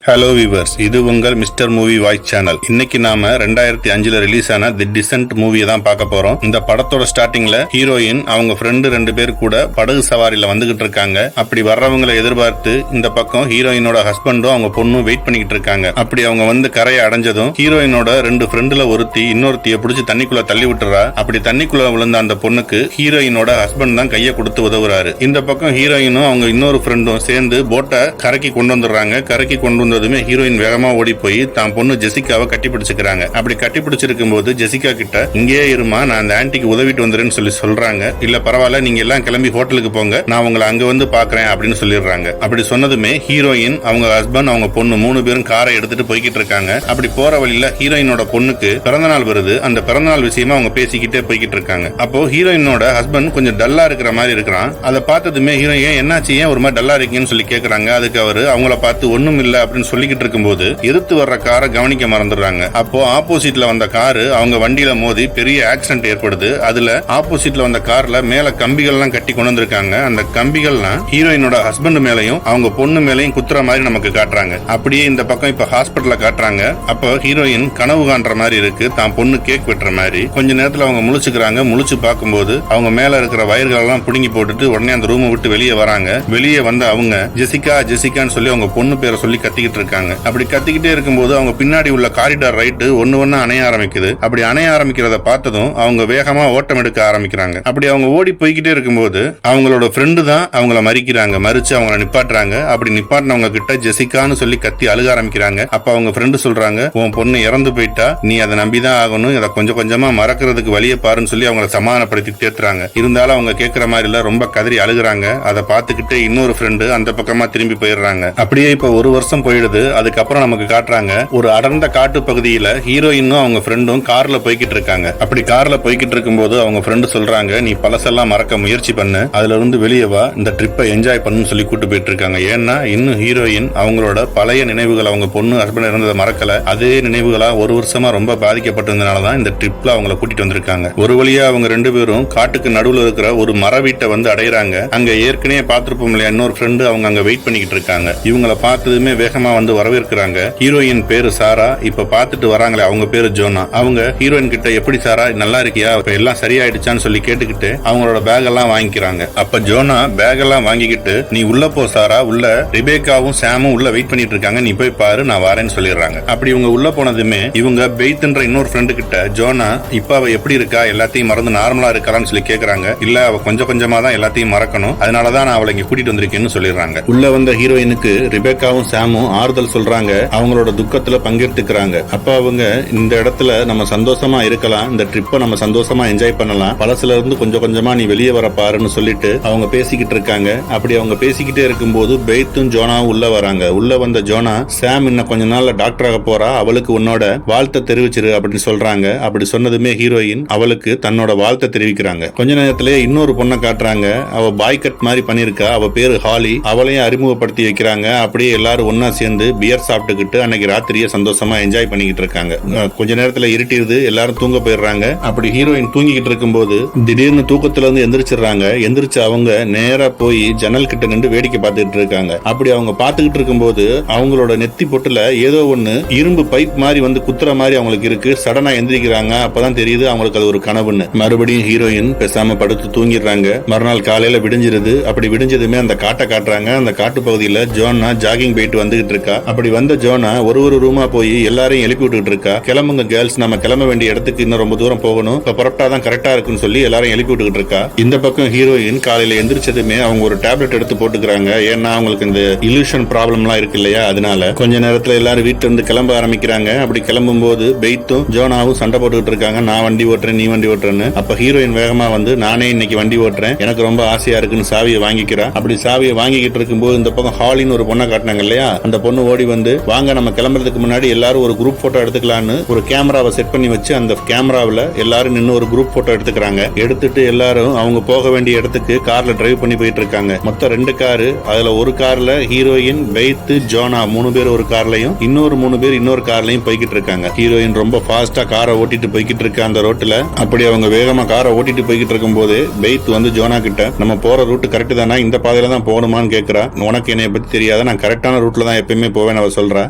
Hello viewers, இது உங்கள் mister movie voice channel. இன்னைக்கு நாம 2005 ரிலீஸ் ஆன தி டிசென்ட் மூவியை தான் பார்க்க போறோம். இந்த படத்தோட ஸ்டார்டிங்ல ஹீரோயின் அவங்க ஃப்ரெண்டு 2 பேர் கூட படகு சவாரியில வந்துகிட்டு இருக்காங்க. அப்படி வர்றவங்களை எதிர்பார்த்து இந்த பக்கம் ஹீரோயினோட ஹஸ்பண்டும் அவங்க பொண்ணும் வெயிட் பண்ணிக்கிட்டு இருக்காங்க. அப்படி அவங்க வந்து கரையை அடைஞ்சதும் ஹீரோயினோட 2 ஃப்ரெண்டுல ஒருத்தி இன்னொருத்திய பிடிச்சி தண்ணிக்குள்ள தள்ளி விட்டுறா. அப்படி தண்ணிக்குள்ள விழுந்த அந்த பொண்ணுக்கு ஹீரோயினோட ஹஸ்பண்ட் தான் கையை கொடுத்து உதவுறாரு. இந்த பக்கம் ஹீரோயினும் அவங்க இன்னொரு ஃப்ரெண்டும் சேர்ந்து போட்டை கரைக்கு கொண்டு வந்துடுறாங்க. கரைக்கு கொண்டு வந்து ஹீரோயின் வேகமா ஓடி போய் தான் பொண்ணு ஜெசிகாவை கட்டி பிடிச்சுக்கிறாங்க. அப்படி கட்டி பிடிச்சிருக்கும் போது ஜெசிகா கிட்ட இங்கே இருமா, நான் அந்த ஆன்டிக்கு உதவிட்டு வந்துறேன்னு சொல்லி சொல்றாங்க. இல்ல பரவாயில்ல, நீங்க எல்லாம் கிளம்பி ஹோட்டலுக்கு போங்க, நான் உங்களை அங்க வந்து பாக்குறேன் அப்படின்னு சொல்லிடுறாங்க. அப்படி சொன்னதுமே ஹீரோயின் அவங்க ஹஸ்பண்ட் அவங்க பொண்ணு 3 பேரும் காரை எடுத்துட்டு போய்கிட்டு இருக்காங்க. அப்படி போற வழியில ஹீரோயினோட பொண்ணுக்கு பிறந்தநாள் வருது. அந்த பிறந்தநாள் விஷயமா அவங்க பேசிக்கிட்டே போய்கிட்டு இருக்காங்க. அப்போ ஹீரோயினோட ஹஸ்பண்ட் கொஞ்சம் டல்லா இருக்கிற மாதிரி இருக்கிறான். அதை பார்த்ததுமே ஹீரோயின் என்னாச்சு, ஏன் ஒரு மாதிரி டல்லா இருக்கீங்கன்னு சொல்லி கேக்குறாங்க. அதுக்கு அவரு அவங்கள பார்த்து ஒண்ணும் இல்ல அப்படின்னு சொல்லிக்கிட்டு இருக்கும்போது எதிர்த்து வர்ற காரை கவனிக்க மறந்துடுறாங்க. அப்போ ஆப்போசிட்ல வந்த காரு அவங்க வண்டியில மோதி பெரிய ஆக்சிடென்ட் ஏற்படுது. அதுல ஆப்போசிட்ல வந்த கார்ல மேல கம்பிகள்லாம் கட்டி கொண்டு வந்திருக்காங்க. அந்த கம்பிகள்லாம் ஹீரோயினோட ஹஸ்பண்ட் மேலையும் அவங்க பொண்ணு மேலையும் குத்துற மாதிரி நமக்கு காட்டுறாங்க. அப்படியே இந்த பக்கம் இப்ப ஹாஸ்பிட்டல்ல காட்டுறாங்க. அப்போ ஹீரோயின் கனவு காண்ற மாதிரி இருக்கு, தான் பொண்ணு கேக் வெட்டுற மாதிரி. கொஞ்ச நேரத்துல அவங்க முழிச்சுக்கிறாங்க. முழிச்சு பார்க்கும்போது அவங்க மேல இருக்கிற வயர்கள் எல்லாம் புடுங்கி போட்டுட்டு உடனே அந்த ரூமை விட்டு வெளியே வராங்க. வெளியே வந்து அவங்க ஜெசிகா ஜெசிகான்னு சொல்லி அவங்க பொண்ணு பேரை சொல்லி கத்திக்கிட்டு இருக்காங்க. அப்படி கத்திக்கிட்டே இருக்கும்போது அவங்க பின்னாடி உள்ள காரிடார் ரைட்டு ஒண்ணு அணைய ஆரம்பிக்குது. அப்படி அணைய ஆரம்பிக்கிறத பார்த்ததும் அவங்க வேகமா ஓட்டம் எடுக்க ஆரம்பிக்கிறாங்க. அப்படி அவங்க ஓடி போய்கிட்டே இருக்கும்போது அவங்களோட ஃப்ரெண்டு தான் அவங்கள மறிக்கிறாங்க. மறிச்சு அவங்கள நிப்பாட்டுறாங்க. அப்படி நிப்பாட்டினவங்க கிட்ட ஜெசிகான்னு சொல்லி கத்தி அழுக ஆரம்பிக்கிறாங்க. அப்ப அவங்க ஃப்ரெண்டு சொல்றாங்க, உன் பொண்ணு இறந்து போயிட்டா, நீ அதை நம்பிதான் ஆகணும், அதை கொஞ்சம் கொஞ்சமா மறக்கிறதுக்கு வழியை பாருன்னு சொல்லி அவங்களை சமாதானப்படுத்தி தேத்துறாங்க. இருந்தாலும் அவங்க கேட்கிற மாதிரி இல்ல, ரொம்ப கதறி அழுகுறாங்க. அதை பார்த்துக்கிட்டு இன்னொரு ஃப்ரெண்டு அந்த பக்கமா திரும்பி போயிடுறாங்க. அப்படியே இப்ப 1 வருஷம் போயிடுது. அதுக்கப்புறம் நமக்கு காட்டுறாங்க ஒரு அடர்ந்த காட்டு பகுதியில ஹீரோயினும் அவங்க ஃப்ரெண்டும் கார்ல போய்கிட்டு இருக்காங்க. அப்படி கார்ல போய்கிட்டு இருக்கும்போது அவங்க ஃப்ரெண்டு சொல்றாங்க, நீ பழசெல்லாம் மறக்க முயற்சி பண்ணு, அதுல இருந்து வெளியே வா, இந்த ட்ரிப்பை என்ஜாய் பண்ணுன்னு சொல்லி கூட்டு போயிட்டு இருக்காங்க. ஏன்னா இன்னும் ஹீரோயின் அவங்களோட பழைய நினைவுகள், அவங்க பொண்ணு ஹஸ்பண்ட் இருந்ததை மறக்கல. அதே நினைவுகளா 1 வருஷமா ரொம்ப பாதிக்கப்பட்டிருந்தனாலதான் இந்த ட்ரிப்ல அவங்களை கூட்டிட்டு வந்திருக்காங்க. ஒரு வழியா அவங்க 2 பேரும் காட்டுக்கு நடுவுல இருக்கிற ஒரு மர வீட்டை வந்து அடையிறாங்க. அங்க ஏற்கனவே பார்த்திருப்போம் இல்லையா, இன்னொரு ஃப்ரெண்டு அவங்க அங்க வெயிட் பண்ணிக்கிட்டு இருக்காங்க. இவங்களை பார்த்ததுமே வேகமா வந்து வரவேற்கிறாங்க. ஹீரோயின் பேரு சாரா. இப்ப பாத்துட்டு வராங்களே அவங்க பேரு ஜோனா. அவங்க ஹீரோயின் கிட்ட எப்படி சாரா நல்லா இருக்கியா, இப்ப எல்லாம் சரியாயிடுச்சான்னு சொல்லி கேட்டுக்கிட்டு அவங்களோட பேக் எல்லாம் வாங்கிக்கிறாங்க. அப்ப ஜோனா பேக் எல்லாம் வாங்கிக்கிட்டு, நீ உள்ள போ சாரா, உள்ள ரிபேக்காவும் சாமும் உள்ள வெயிட் பண்ணிட்டு இருக்காங்க, நீ போய் பாரு, நான் வரேன்னு சொல்லிடுறாங்க. அப்படி இவங்க உள்ள போனதுமே இவங்க பெய்த்ன்ற இன்னொரு ஃப்ரெண்டு கிட்ட ஜோனா இப்ப அவ எப்படி இருக்கா, எல்லாத்தையும் மறந்து நார்மலா இருக்கான்னு சொல்லி கேக்குறாங்க. இல்ல, அவ கொஞ்சம் கொஞ்சமா தான் எல்லாத்தையும் மறக்கணும், அதனாலதான் நான் அவளை இங்க கூட்டிட்டு வந்திருக்கேன்னு சொல்லிடுறாங்க. உள்ள வந்த ஹீரோயினுக்கு ரிபேக்காவும் சாமும் ஆறுதல் சொல்றாங்க, அவங்களோட துக்கத்துல பங்கெடுத்துக்கிறாங்க. அப்ப அவங்க இந்த இடத்துல நம்ம சந்தோஷமா இருக்கலாம், இந்த ட்ரிப்பை நம்ம சந்தோஷமா என்ஜாய் பண்ணலாம், பழசுல இருந்து கொஞ்சம் கொஞ்சமா நீ வெளியே வர பாருன்னு சொல்லிட்டு அவங்க பேசிக்கிட்டு இருக்காங்க. அப்படி அவங்க பேசிக்கிட்டே இருக்கும்போது பெய்த்தும் ஜோனாவும் உள்ள வராங்க. உள்ள வந்த ஜோனா, சாம் இன்னும் கொஞ்ச நாள்ல டாக்டர் ஆக போறா, அவளுக்கு உன்னோட வாழ்த்தை தெரிவிச்சிரு அப்படின்னு சொல்றாங்க. அப்படி சொன்னதுமே ஹீரோயின் அவளுக்கு தன்னோட வாழ்த்தை தெரிவிக்கிறாங்க. கொஞ்ச நேரத்திலேயே இன்னொரு பொண்ணை காட்டுறாங்க. அவ பாய் கட் மாதிரி பண்ணிருக்கா. அவ பேரு ஹாலி. அவளையும் அறிமுகப்படுத்தி வைக்கிறாங்க. அப்படியே எல்லாரும் ஒன்னா சேர்ந்து பியர் சாப்பிட்டுக்கிட்டு அன்னைக்கு ராத்திரியே சந்தோஷமா என்ஜாய் பண்ணிக்கிட்டு இருக்காங்க. கொஞ்ச நேரத்துல இருட்டிடுது, எல்லாரும் தூங்க போயிடுறாங்க. அப்படி ஹீரோயின் தூங்கிக்கிட்டு இருக்கும்போது திடீர்னு தூக்கத்துல இருந்து எந்திரிச்சிடுறாங்க. எந்திரிச்சு அவங்க நேரா போய் ஜன்னல் கிட்ட நின்று வேடிக்கை பார்த்துட்டு இருக்காங்க. அப்படி அவங்க பார்த்துக்கிட்டு இருக்கும்போது அவங்களோட நெத்தி பொட்டுல ஏதோ ஒண்ணு இரும்பு பைப் மாதிரி வந்து குத்துற மாதிரி அவங்களுக்கு இருக்கு. சடனா எந்திரிக்கிறாங்க. அப்பதான் தெரியுது அவங்களுக்கு அது ஒரு கனவுன்னு. மறுபடியும் ஹீரோயின் பேசாம படுத்து தூங்கிடுறாங்க. மறுநாள் காலையில விடிஞ்சிருது. அப்படி விடிஞ்சதுமே அந்த காட்டை காட்டுறாங்க. அந்த காட்டு பகுதியில ஜோனா ஜாகிங் போயிட்டு வந்துகிட்டு இருக்கா. அப்படி வந்த ஜோனா ஒரு ரூமா போய் எல்லாரையும் எழுப்பி விட்டுட்டு இருக்கா. கிளம்புங்க கேர்ள்ஸ், நம்ம கிளம்ப வேண்டிய இடத்துக்கு இன்னும் ரொம்ப தூரம் போகணும், இப்ப புறப்பட்டாதான் கரெக்டா இருக்குன்னு சொல்லி எல்லாரும் எழுப்பி விட்டுட்டு இருக்கா. இந்த பக்கம் ஹீரோயின் காலையில எந்திரிச்சதுமே அவங்க ஒரு டேப்லெட் எடுத்து போட்டுக்கிறாங்க. ஏன்னா அவங்களுக்கு இந்த இல்யூஷன் ப்ராப்ளம் எல்லாம் இருக்கு இல்லையா, அதனால கொஞ்ச நேரத்துல எல்லாரும் வீட்டுல இருந்து கிளம்ப ஆரம்பிக்கிறாங்க. அப்படி கிளம்பும் போது பெய்த்தும் ஜோனாவும் சண்டை போட்டுக்கிட்டு இருக்காங்க. நான் வண்டி ஓட்டுறேன், நீ வண்டி ஓட்டுறேன்னு. அப்ப ஹீரோயின் வேகமா வந்து, நானே இன்னைக்கு வண்டி ஓட்டுறேன், எனக்கு ரொம்ப ஆசையா இருக்குன்னு சாவியை வாங்கிக்கிறா. அப்படி சாவியை வாங்கிக்கிட்டு இருக்கும்போது இந்த பக்கம் ஹாலின்னு ஒரு பொண்ணை காட்டினாங்க இல்லையா, அந்த பொண்ணு ஓடி வந்து, வாங்க நம்ம கிளம்புறதுக்கு முன்னாடி எல்லாரும் ஒரு குரூப் போட்டோ எடுத்துக்கலான்னு ஒரு கேமராவை செட் பண்ணி வச்சு அந்த கேமராவில் எல்லாரும் நின்று ஒரு குரூப் போட்டோ எடுத்துக்கிறாங்க. எடுத்துட்டு எல்லாரும் அவங்க போக வேண்டிய இடத்துக்கு கார்ல டிரைவ் பண்ணி போயிட்டு இருக்காங்க. மொத்தம் 2 காரு. அதுல ஒரு கார்ல ஹீரோயின், பெய்த், ஜோனா 3 பேர் ஒரு கார்லயும், இன்னொரு 3 பேர் இன்னொரு கார்லயும் போய்கிட்டு இருக்காங்க. ஹீரோயின் ரொம்ப ஃபாஸ்டா காரை ஓட்டிட்டு போய்கிட்டு இருக்க அந்த ரோட்ல. அப்படி அவங்க வேகமா காரை ஓட்டிட்டு போய்கிட்டு இருக்கும் போது பெய்த் வந்து ஜோனா கிட்ட, நம்ம போற ரூட் கரெக்ட் தானா, இந்த பாதையில தான் போகணுமான்னு கேட்கிறா. உனக்கு என்னைய பத்தி தெரியாத, நான் கரெக்டான ரூட்ல தான் எப்பயுமே மட்டுமே போவேன் அவ சொல்றா.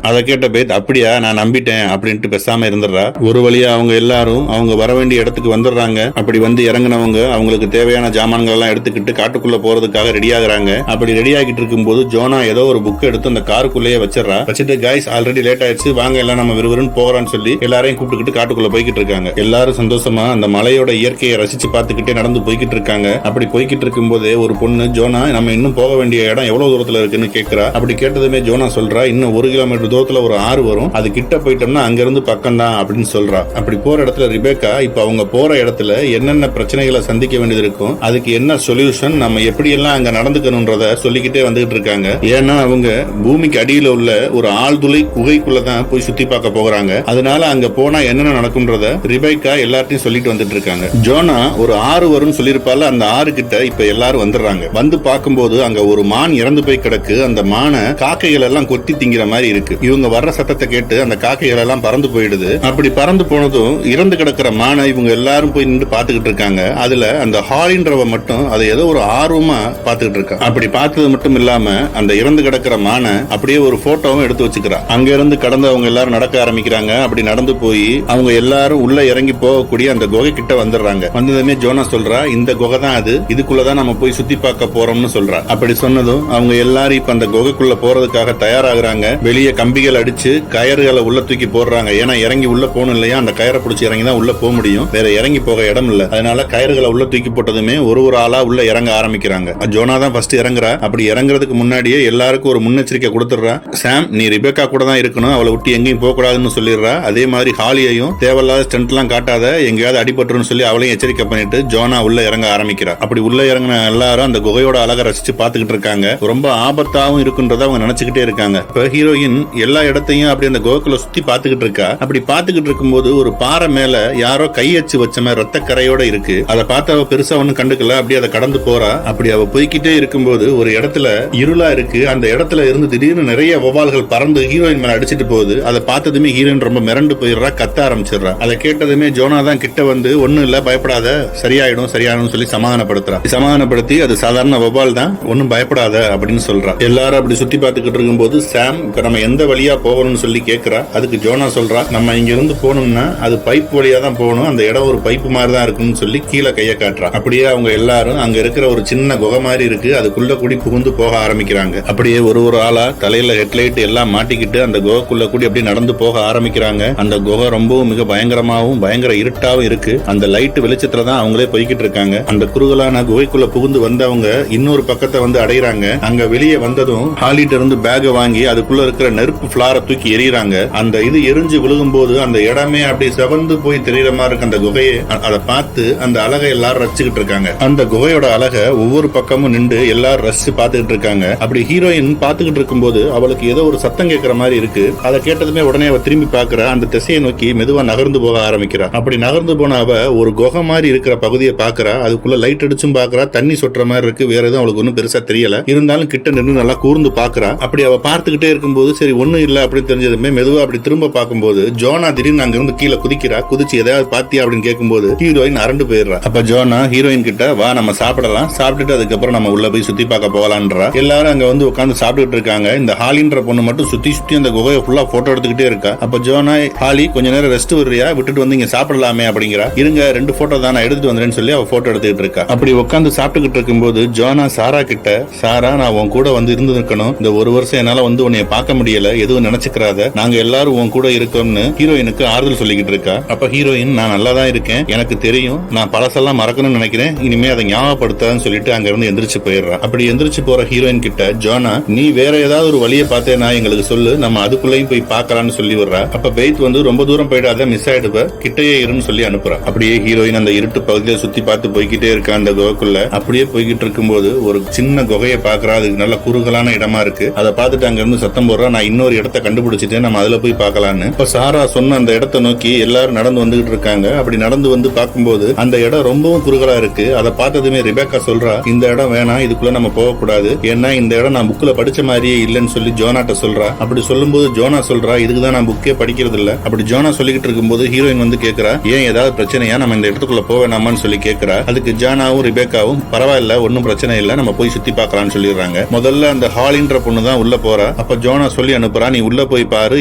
அதை கேட்ட பெய்த் அப்படியா நான் நம்பிட்டேன் அப்படின்ட்டு பேசாம இருந்துடுறா. ஒரு வழியா அவங்க எல்லாரும் அவங்க வர வேண்டிய இடத்துக்கு வந்துடுறாங்க. அப்படி வந்து இறங்கினவங்க அவங்களுக்கு தேவையான ஜாமான்கள் எல்லாம் எடுத்துக்கிட்டு காட்டுக்குள்ள போறதுக்காக ரெடி ஆகுறாங்க. அப்படி ரெடி ஆகிட்டு இருக்கும்போது ஜோனா ஏதோ ஒரு புக் எடுத்து அந்த காருக்குள்ளேயே வச்சிடறா. வச்சுட்டு கைஸ் ஆல்ரெடி லேட் ஆயிடுச்சு வாங்க எல்லாம் நம்ம விறுவிறுன்னு போறோம்னு சொல்லி எல்லாரையும் கூப்பிட்டுக்கிட்டு காட்டுக்குள்ள போய்கிட்டு இருக்காங்க. எல்லாரும் சந்தோஷமா அந்த மலையோட இயற்கையை ரசிச்சு பார்த்துக்கிட்டே நடந்து போய்கிட்டு இருக்காங்க. அப்படி போய்கிட்டு இருக்கும் போதே ஒரு பொண்ணு ஜோனா நம்ம இன்னும் போக வேண்டிய இடம் எவ்வளவு தூரத்துல இருக்குன்னு கேட்கிறா. அப்படி கேட்டதுமே ஜோனா சொல்றா இன்னும் 1 கிலோமீட்டர் தூரத்துல ஒரு ஆறு வரும், அது கிட்ட போயிட்டோம்னா அங்க இருந்து பக்கம் தான் அப்படின்னு சொல்றா. அப்படி போற இடத்துல ரிபேக்கா இப்ப அவங்க போற இடத்துல என்னென்ன பிரச்சனைகளை சந்திக்க வேண்டியது இருக்கும், அதுக்கு என்ன சொல்யூஷன், நம்ம எப்படி எல்லாம் அங்க நடந்துக்கணும்ன்றத சொல்லிக்கிட்டே வந்துகிட்டு இருக்காங்க. ஏன்னா அவங்க பூமிக்கு அடியில உள்ள ஒரு ஆழ்துளை குகைக்குள்ளதான் போய் சுத்தி பார்க்க போகிறாங்க. அதனால அங்க போனா என்னென்ன நடக்கும்ன்றத ரிபேக்கா எல்லார்ட்டையும் சொல்லிட்டு வந்துட்டு இருக்காங்க. ஜோனா ஒரு ஆறு வரும்னு சொல்லியிருப்பால, அந்த ஆறு கிட்ட இப்ப எல்லாரும் வந்துடுறாங்க. வந்து பார்க்கும்போது அங்க ஒரு மான் இறந்து போய் கிடக்கு. அந்த மானை காக்கைகள் எல்லாம் கொத்தி திங்கிற மாதிரி இருக்கு. இவங்க வர்ற சத்தத்தை கேட்டு அந்த காக்கைகள் எல்லாம் பறந்து போயிடுது. அப்படி பறந்து போனதும் இறந்து கிடக்கிற மானை இவங்க எல்லாரும் போய் நின்று பாத்துக்கிட்டு இருக்காங்க. அதுல அந்த ஹாலின்றவ மட்டும் அதை ஏதோ ஒரு ஆர்வமா பாத்துக்கிட்டு இருக்கா. அப்படி பார்த்தது மட்டும் இல்லாம அந்த இறந்து கிடக்கிற மானை அப்படியே ஒரு போட்டோவும் எடுத்து வச்சுக்கிறா. அங்க இருந்து கடந்து அவங்க எல்லாரும் நடக்க ஆரம்பிக்கிறாங்க. அப்படி நடந்து போய் அவங்க எல்லாரும் உள்ள இறங்கி போகக்கூடிய அந்த குகை கிட்ட வந்துடுறாங்க. வந்ததுமே ஜோனா சொல்றா இந்த குகை தான் அது, இதுக்குள்ளதான் நம்ம போய் சுத்தி பார்க்க போறோம்னு சொல்றா. அப்படி சொன்னதும் அவங்க எல்லாரும் இப்ப அந்த குகைக்குள்ள போறதுக்காக தயாராகிறாங்க. வெளியே கம்பிகள் அடிச்சு கயறுகளை உள்ள தூக்கி போடுறாங்க. ஏன்னா இறங்கி உள்ள போகணும் இல்லையா, அந்த கயரை பிடிச்சி இறங்கி தான் உள்ள போக முடியும், வேற இறங்கி போக இடம் இல்ல. அதனால கயறுகளை உள்ள தூக்கி போட்டதுமே ஒரு ஆளா உள்ள இறங்க ஆரம்பிக்கிறாங்க. ஜோனா தான் ஃபர்ஸ்ட் இறங்குறா. அப்படி இறங்குறதுக்கு முன்னாடியே எல்லாருக்கும் ஒரு முன்னெச்சரிக்கை கொடுத்துடுறா. சாம் நீ ரிபேக்கா கூட தான் இருக்கணும், அவளை விட்டு எங்கேயும் போக கூடாதுன்னு சொல்லிடுறா. அதே மாதிரி ஹாலியையும் தேவையில்லாத ஸ்டண்ட் எல்லாம் காட்டாத, எங்கேயாவது அடிபட்டுன்னு சொல்லி அவளையும் எச்சரிக்கை பண்ணிட்டு ஜோனா உள்ள இறங்க ஆரம்பிக்கிறா. அப்படி உள்ள இறங்கின எல்லாரும் அந்த குகையோட அழகை ரசிச்சு பாத்துக்கிட்டு இருக்காங்க. ரொம்ப ஆபத்தாவும் இருக்குன்றத அவங்க நினைச்சுக்கிட்டே இருக்காங்க. இப்ப ஹீரோயின் எல்லா இடத்தையும் அப்படி அந்த குகைக்குள்ள சுத்தி பாத்துக்கிட்டு இருக்கா. அப்படி பாத்துக்கிட்டு இருக்கும்போது ஒரு பாறை மேல யாரோ கையச்சு வச்ச மாதிரி ரத்த கரையோட இருக்கு. அதை பார்த்து அவ பெருசா ஒன்னும் கண்டுக்கல. அப்படி அதை கடந்து போறா. அப்படி அவ போய்கிட்டே இருக்கும்போது ஒரு இடத்துல இருளா இருக்கு. அந்த இடத்துல இருந்து திடீர்னு நிறைய வவால்கள் பறந்து ஹீரோயின் மேல அடிச்சிட்டு போகுது. அதை பார்த்ததுமே ஹீரோயின் ரொம்ப மிரண்டு போயிடுறா, கத்த ஆரம்பிச்சிடுறா. அதை கேட்டதுமே ஜோனா தான் கிட்ட வந்து ஒன்னும் இல்ல பயப்படாத, சரியாயிடும் சொல்லி சமாதானப்படுத்தி அது சாதாரண வவால் தான், ஒன்னும் பயப்படாத அப்படின்னு சொல்றா. எல்லாரும் அப்படி சுத்தி பார்த்துக்கிட்டு இருக்கும்போது சாம் இப்ப நம்ம எந்த வழியா போகணும்னு சொல்லி கேட்கிறா. அதுக்கு ஜோனா சொல்றா நம்ம இங்க இருந்து போகணும்னா அது பைப் வழியா தான் போகணும், அந்த இடம் ஒரு பைப் மாதிரி தான் இருக்குன்னு சொல்லி கீழே கைய காட்டுறா. அப்படியே அவங்க எல்லாரும் அங்க இருக்கிற ஒரு சின்ன குகை மாதிரி இருக்கு, அதுக்குள்ள கூடி புகுந்து போக ஆரம்பிக்கிறாங்க. அப்படியே ஒரு ஆளா தலையில ஹெட்லைட் எல்லாம் மாட்டிக்கிட்டு அந்த குகைக்குள்ள கூடி அப்படி நடந்து போக ஆரம்பிக்கிறாங்க. அந்த குகை ரொம்பவும் மிக பயங்கரமாவும் பயங்கர இருட்டாவும் இருக்கு. அந்த லைட் வெளிச்சத்துல தான் அவங்களே போய்கிட்டு இருக்காங்க. அந்த குறுகலான குகைக்குள்ள புகுந்து வந்தவங்க இன்னொரு பக்கத்தை வந்து அடைகிறாங்க. அங்க வெளியே வந்ததும் ஹாலிட்ட இருந்து பேக வாங்கி அதுக்குள்ள இருக்கிற நெருப்பு பிளார தூக்கி எறிகிறாங்க. அந்த இது எரிஞ்சு விழுகும் போது அந்த இடமே அப்படி செவந்து போய் தெரியற மாதிரி இருக்கு அந்த குகையை. அதை பார்த்து அந்த அழகை எல்லாரும் ரசிச்சுக்கிட்டு இருக்காங்க. அந்த குகையோட அழகை ஒவ்வொரு பக்கமும் நின்று எல்லாரும் ரசிச்சு பார்த்துக்கிட்டு இருக்காங்க. அப்படி ஹீரோயின் பார்த்துக்கிட்டு இருக்கும்போது அவளுக்கு ஏதோ ஒரு சத்தம் கேட்கிற மாதிரி இருக்கு. அதை கேட்டதுமே உடனே அவ திரும்பி பாக்குற, அந்த திசையை நோக்கி மெதுவா நகர்ந்து போக ஆரம்பிக்கிறா. அப்படி நகர்ந்து போன அவ ஒரு குகை மாதிரி இருக்கிற பகுதியை பாக்குறா. அதுக்குள்ள லைட் அடிச்சும் பாக்குறா, தண்ணி சொட்டுற மாதிரி இருக்கு. வேற எதுவும் அவளுக்கு ஒன்னும் பெருசா தெரியல. இருந்தாலும் கிட்ட நின்று நல்லா கூர்ந்து பாக்குறா. அப்படி அவ பார்த்துக்கிட்டே இருக்கும்போது சரி ஒன்னும் இல்ல அப்படின்னு தெரிஞ்சதுமே மெதுவா அப்படி திரும்ப பார்க்கும்போது ஜோனா திடீர்னு அங்க இருந்து கீழே குதிக்கிறா. குதிச்சு எதாவது பாத்தியா அப்படின்னு கேட்கும்போது ஹீரோயின் அரண்டு போயிடுறா. அப்ப ஜோனா ஹீரோயின் கிட்ட வா நம்ம சாப்பிடலாம், சாப்பிட்டுட்டு அதுக்கப்புறம் நம்ம உள்ள போய் சுத்தி பார்க்க போகலான்றா. எல்லாரும் அங்க வந்து உட்காந்து சாப்பிட்டுட்டு இருக்காங்க. இந்த ஹாலின்ற பொண்ணு மட்டும் சுத்தி அந்த குகையை ஃபுல்லா போட்டோ எடுத்துக்கிட்டே இருக்கா. அப்ப ஜோனா ஹாலி கொஞ்ச நேரம் ரெஸ்ட் வர்றியா, விட்டுட்டு வந்து இங்க சாப்பிடலாமே அப்படிங்கிறா. இருங்க 2 போட்டோ தான் நான் எடுத்துட்டு வந்துறேன்னு சொல்லி அவ போட்டோ எடுத்துக்கிட்டு இருக்கா. அப்படி உட்காந்து சாப்பிட்டுக்கிட்டு இருக்கும்போது ஜோனா சாரா கிட்ட, சாரா நான் உன் கூட வந்து இருந்து இருக்கணும், இந்த 1 வருஷம் என்னால வந்து உன்னைய பார்க்க முடியல, எதுவும் நினைச்சுக்கிறாத, நாங்க எல்லாரும் உன் கூட இருக்கோம்னு ஹீரோயினுக்கு ஆறுதல் சொல்லிக்கிட்டு இருக்கா. அப்ப ஹீரோயின் நான் நல்லா தான் இருக்கேன், எனக்கு தெரியும், நான் பழசெல்லாம் மறக்கணும்னு நினைக்கிறேன், இனிமே அதை ஞாபகப்படுத்தான்னு சொல்லிட்டு அங்க இருந்து எந்திரிச்சு போயிடுறா. அப்படி எந்திரிச்சு போற ஹீரோயின் கிட்ட ஜோனா நீ வேற ஏதாவது ஒரு வழியை பார்த்தேன்னா எங்களுக்கு சொல்லு, நம்ம அதுக்குள்ளேயும் போய் பார்க்கலாம்னு சொல்லி விடுறா. அப்ப பெய்த் வந்து ரொம்ப தூரம் போயிடாத, மிஸ் ஆயிடுவ, கிட்டையே இருன்னு சொல்லி அனுப்புறா. அப்படியே ஹீரோயின் அந்த இருட்டு பகுதியை சுத்தி பார்த்து போய்கிட்டே இருக்கா. அந்த குகைக்குள்ள அப்படியே போய்கிட்டு இருக்கும்போது ஒரு சின்ன குகையை பாக்குறா. அதுக்கு நல்ல குறுகலான இடமா இருக்கு. அதை பார்த்துட்டு அங்க இருந்து சத்தம் போடுறா, நான் இன்னொரு இடத்தை கண்டுபிடிச்சிட்டேன், நம்ம அதுல போய் பார்க்கலான்னு. இப்ப சாரா சொன்ன அந்த இடத்தை நோக்கி எல்லாரும் நடந்து வந்துகிட்டு இருக்காங்க. அப்படி நடந்து வந்து பார்க்கும்போது அந்த இடம் ரொம்பவும் குறுகலா இருக்கு. அதை பார்த்ததுமே ரிபேக்கா சொல்றா இந்த இடம் வேணாம், இதுக்குள்ள நம்ம போக கூடாது, ஏன்னா இந்த இடம் நான் புக்ல படிச்ச மாதிரியே இல்லன்னு சொல்லி ஜோனாட்ட சொல்றா. அப்படி சொல்லும்போது ஜோனா சொல்றா இதுக்குதான் நான் புக்கே படிக்கிறது இல்ல. அப்படி ஜோனா சொல்லிக்கிட்டு இருக்கும்போது ஹீரோயின் வந்து கேக்குறா ஏன் ஏதாவது பிரச்சனையா, நம்ம இந்த இடத்துக்குள்ள போவேனாமான்னு சொல்லி கேக்குறா. அதுக்கு ஜானாவும் ரிபேக்காவும் பரவாயில்ல ஒன்னும் பிரச்சனை இல்ல, நம்ம போய் சுத்தி பார்க்கலாம்னு சொல்லிடுறாங்க. முதல்ல அந்த ஹாலின்ற பொண்ணு தான் உள்ள போறா. அப்ப ஜோனா சொல்லி அனுப்புறா, நீ உள்ள போய் பாரு,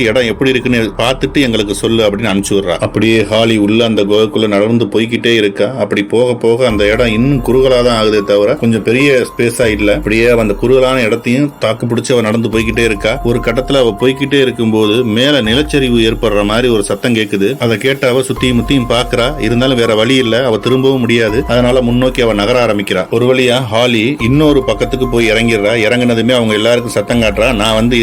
இடம் எப்படி இருக்குன்னு பார்த்துட்டு எங்களுக்கு சொல்லு அப்படின்னு அனுப்பிச்சு விடுறா. அப்படியே ஹாலி உள்ள அந்த குகைக்குள்ள நடந்து போய்கிட்டே இருக்கா. அப்படி போக போக அந்த இடம் இன்னும் குறுகலாதான் ஆகுதே தவிர கொஞ்சம் பெரிய ஸ்பேஸா இல்ல. அப்படியே அந்த குறுகலான இடத்தையும் தாக்கு பிடிச்சு அவ நடந்து போய்கிட்டே இருக்கா. ஒரு கட்டத்துல அவ போய்கிட்டே இருக்கும்போது மேல நிலச்சரிவு ஏற்படுற மாதிரி ஒரு சத்தம் கேக்குது. அதை கேட்ட அவ சுத்தியும் முத்தியும் பாக்குறா. இருந்தாலும் வேற வழி இல்ல, அவ திரும்பவும் முடியாது. அதனால முன்னோக்கி அவ நகர ஆரம்பிக்கிறா. ஒரு வழியா ஹாலி இன்னொரு பக்கத்துக்கு போய் இறங்கிடுறா. இறங்கினதுமே அவங்க எல்லாருக்கும் சத்தம் காட்டுறா, நான் வந்து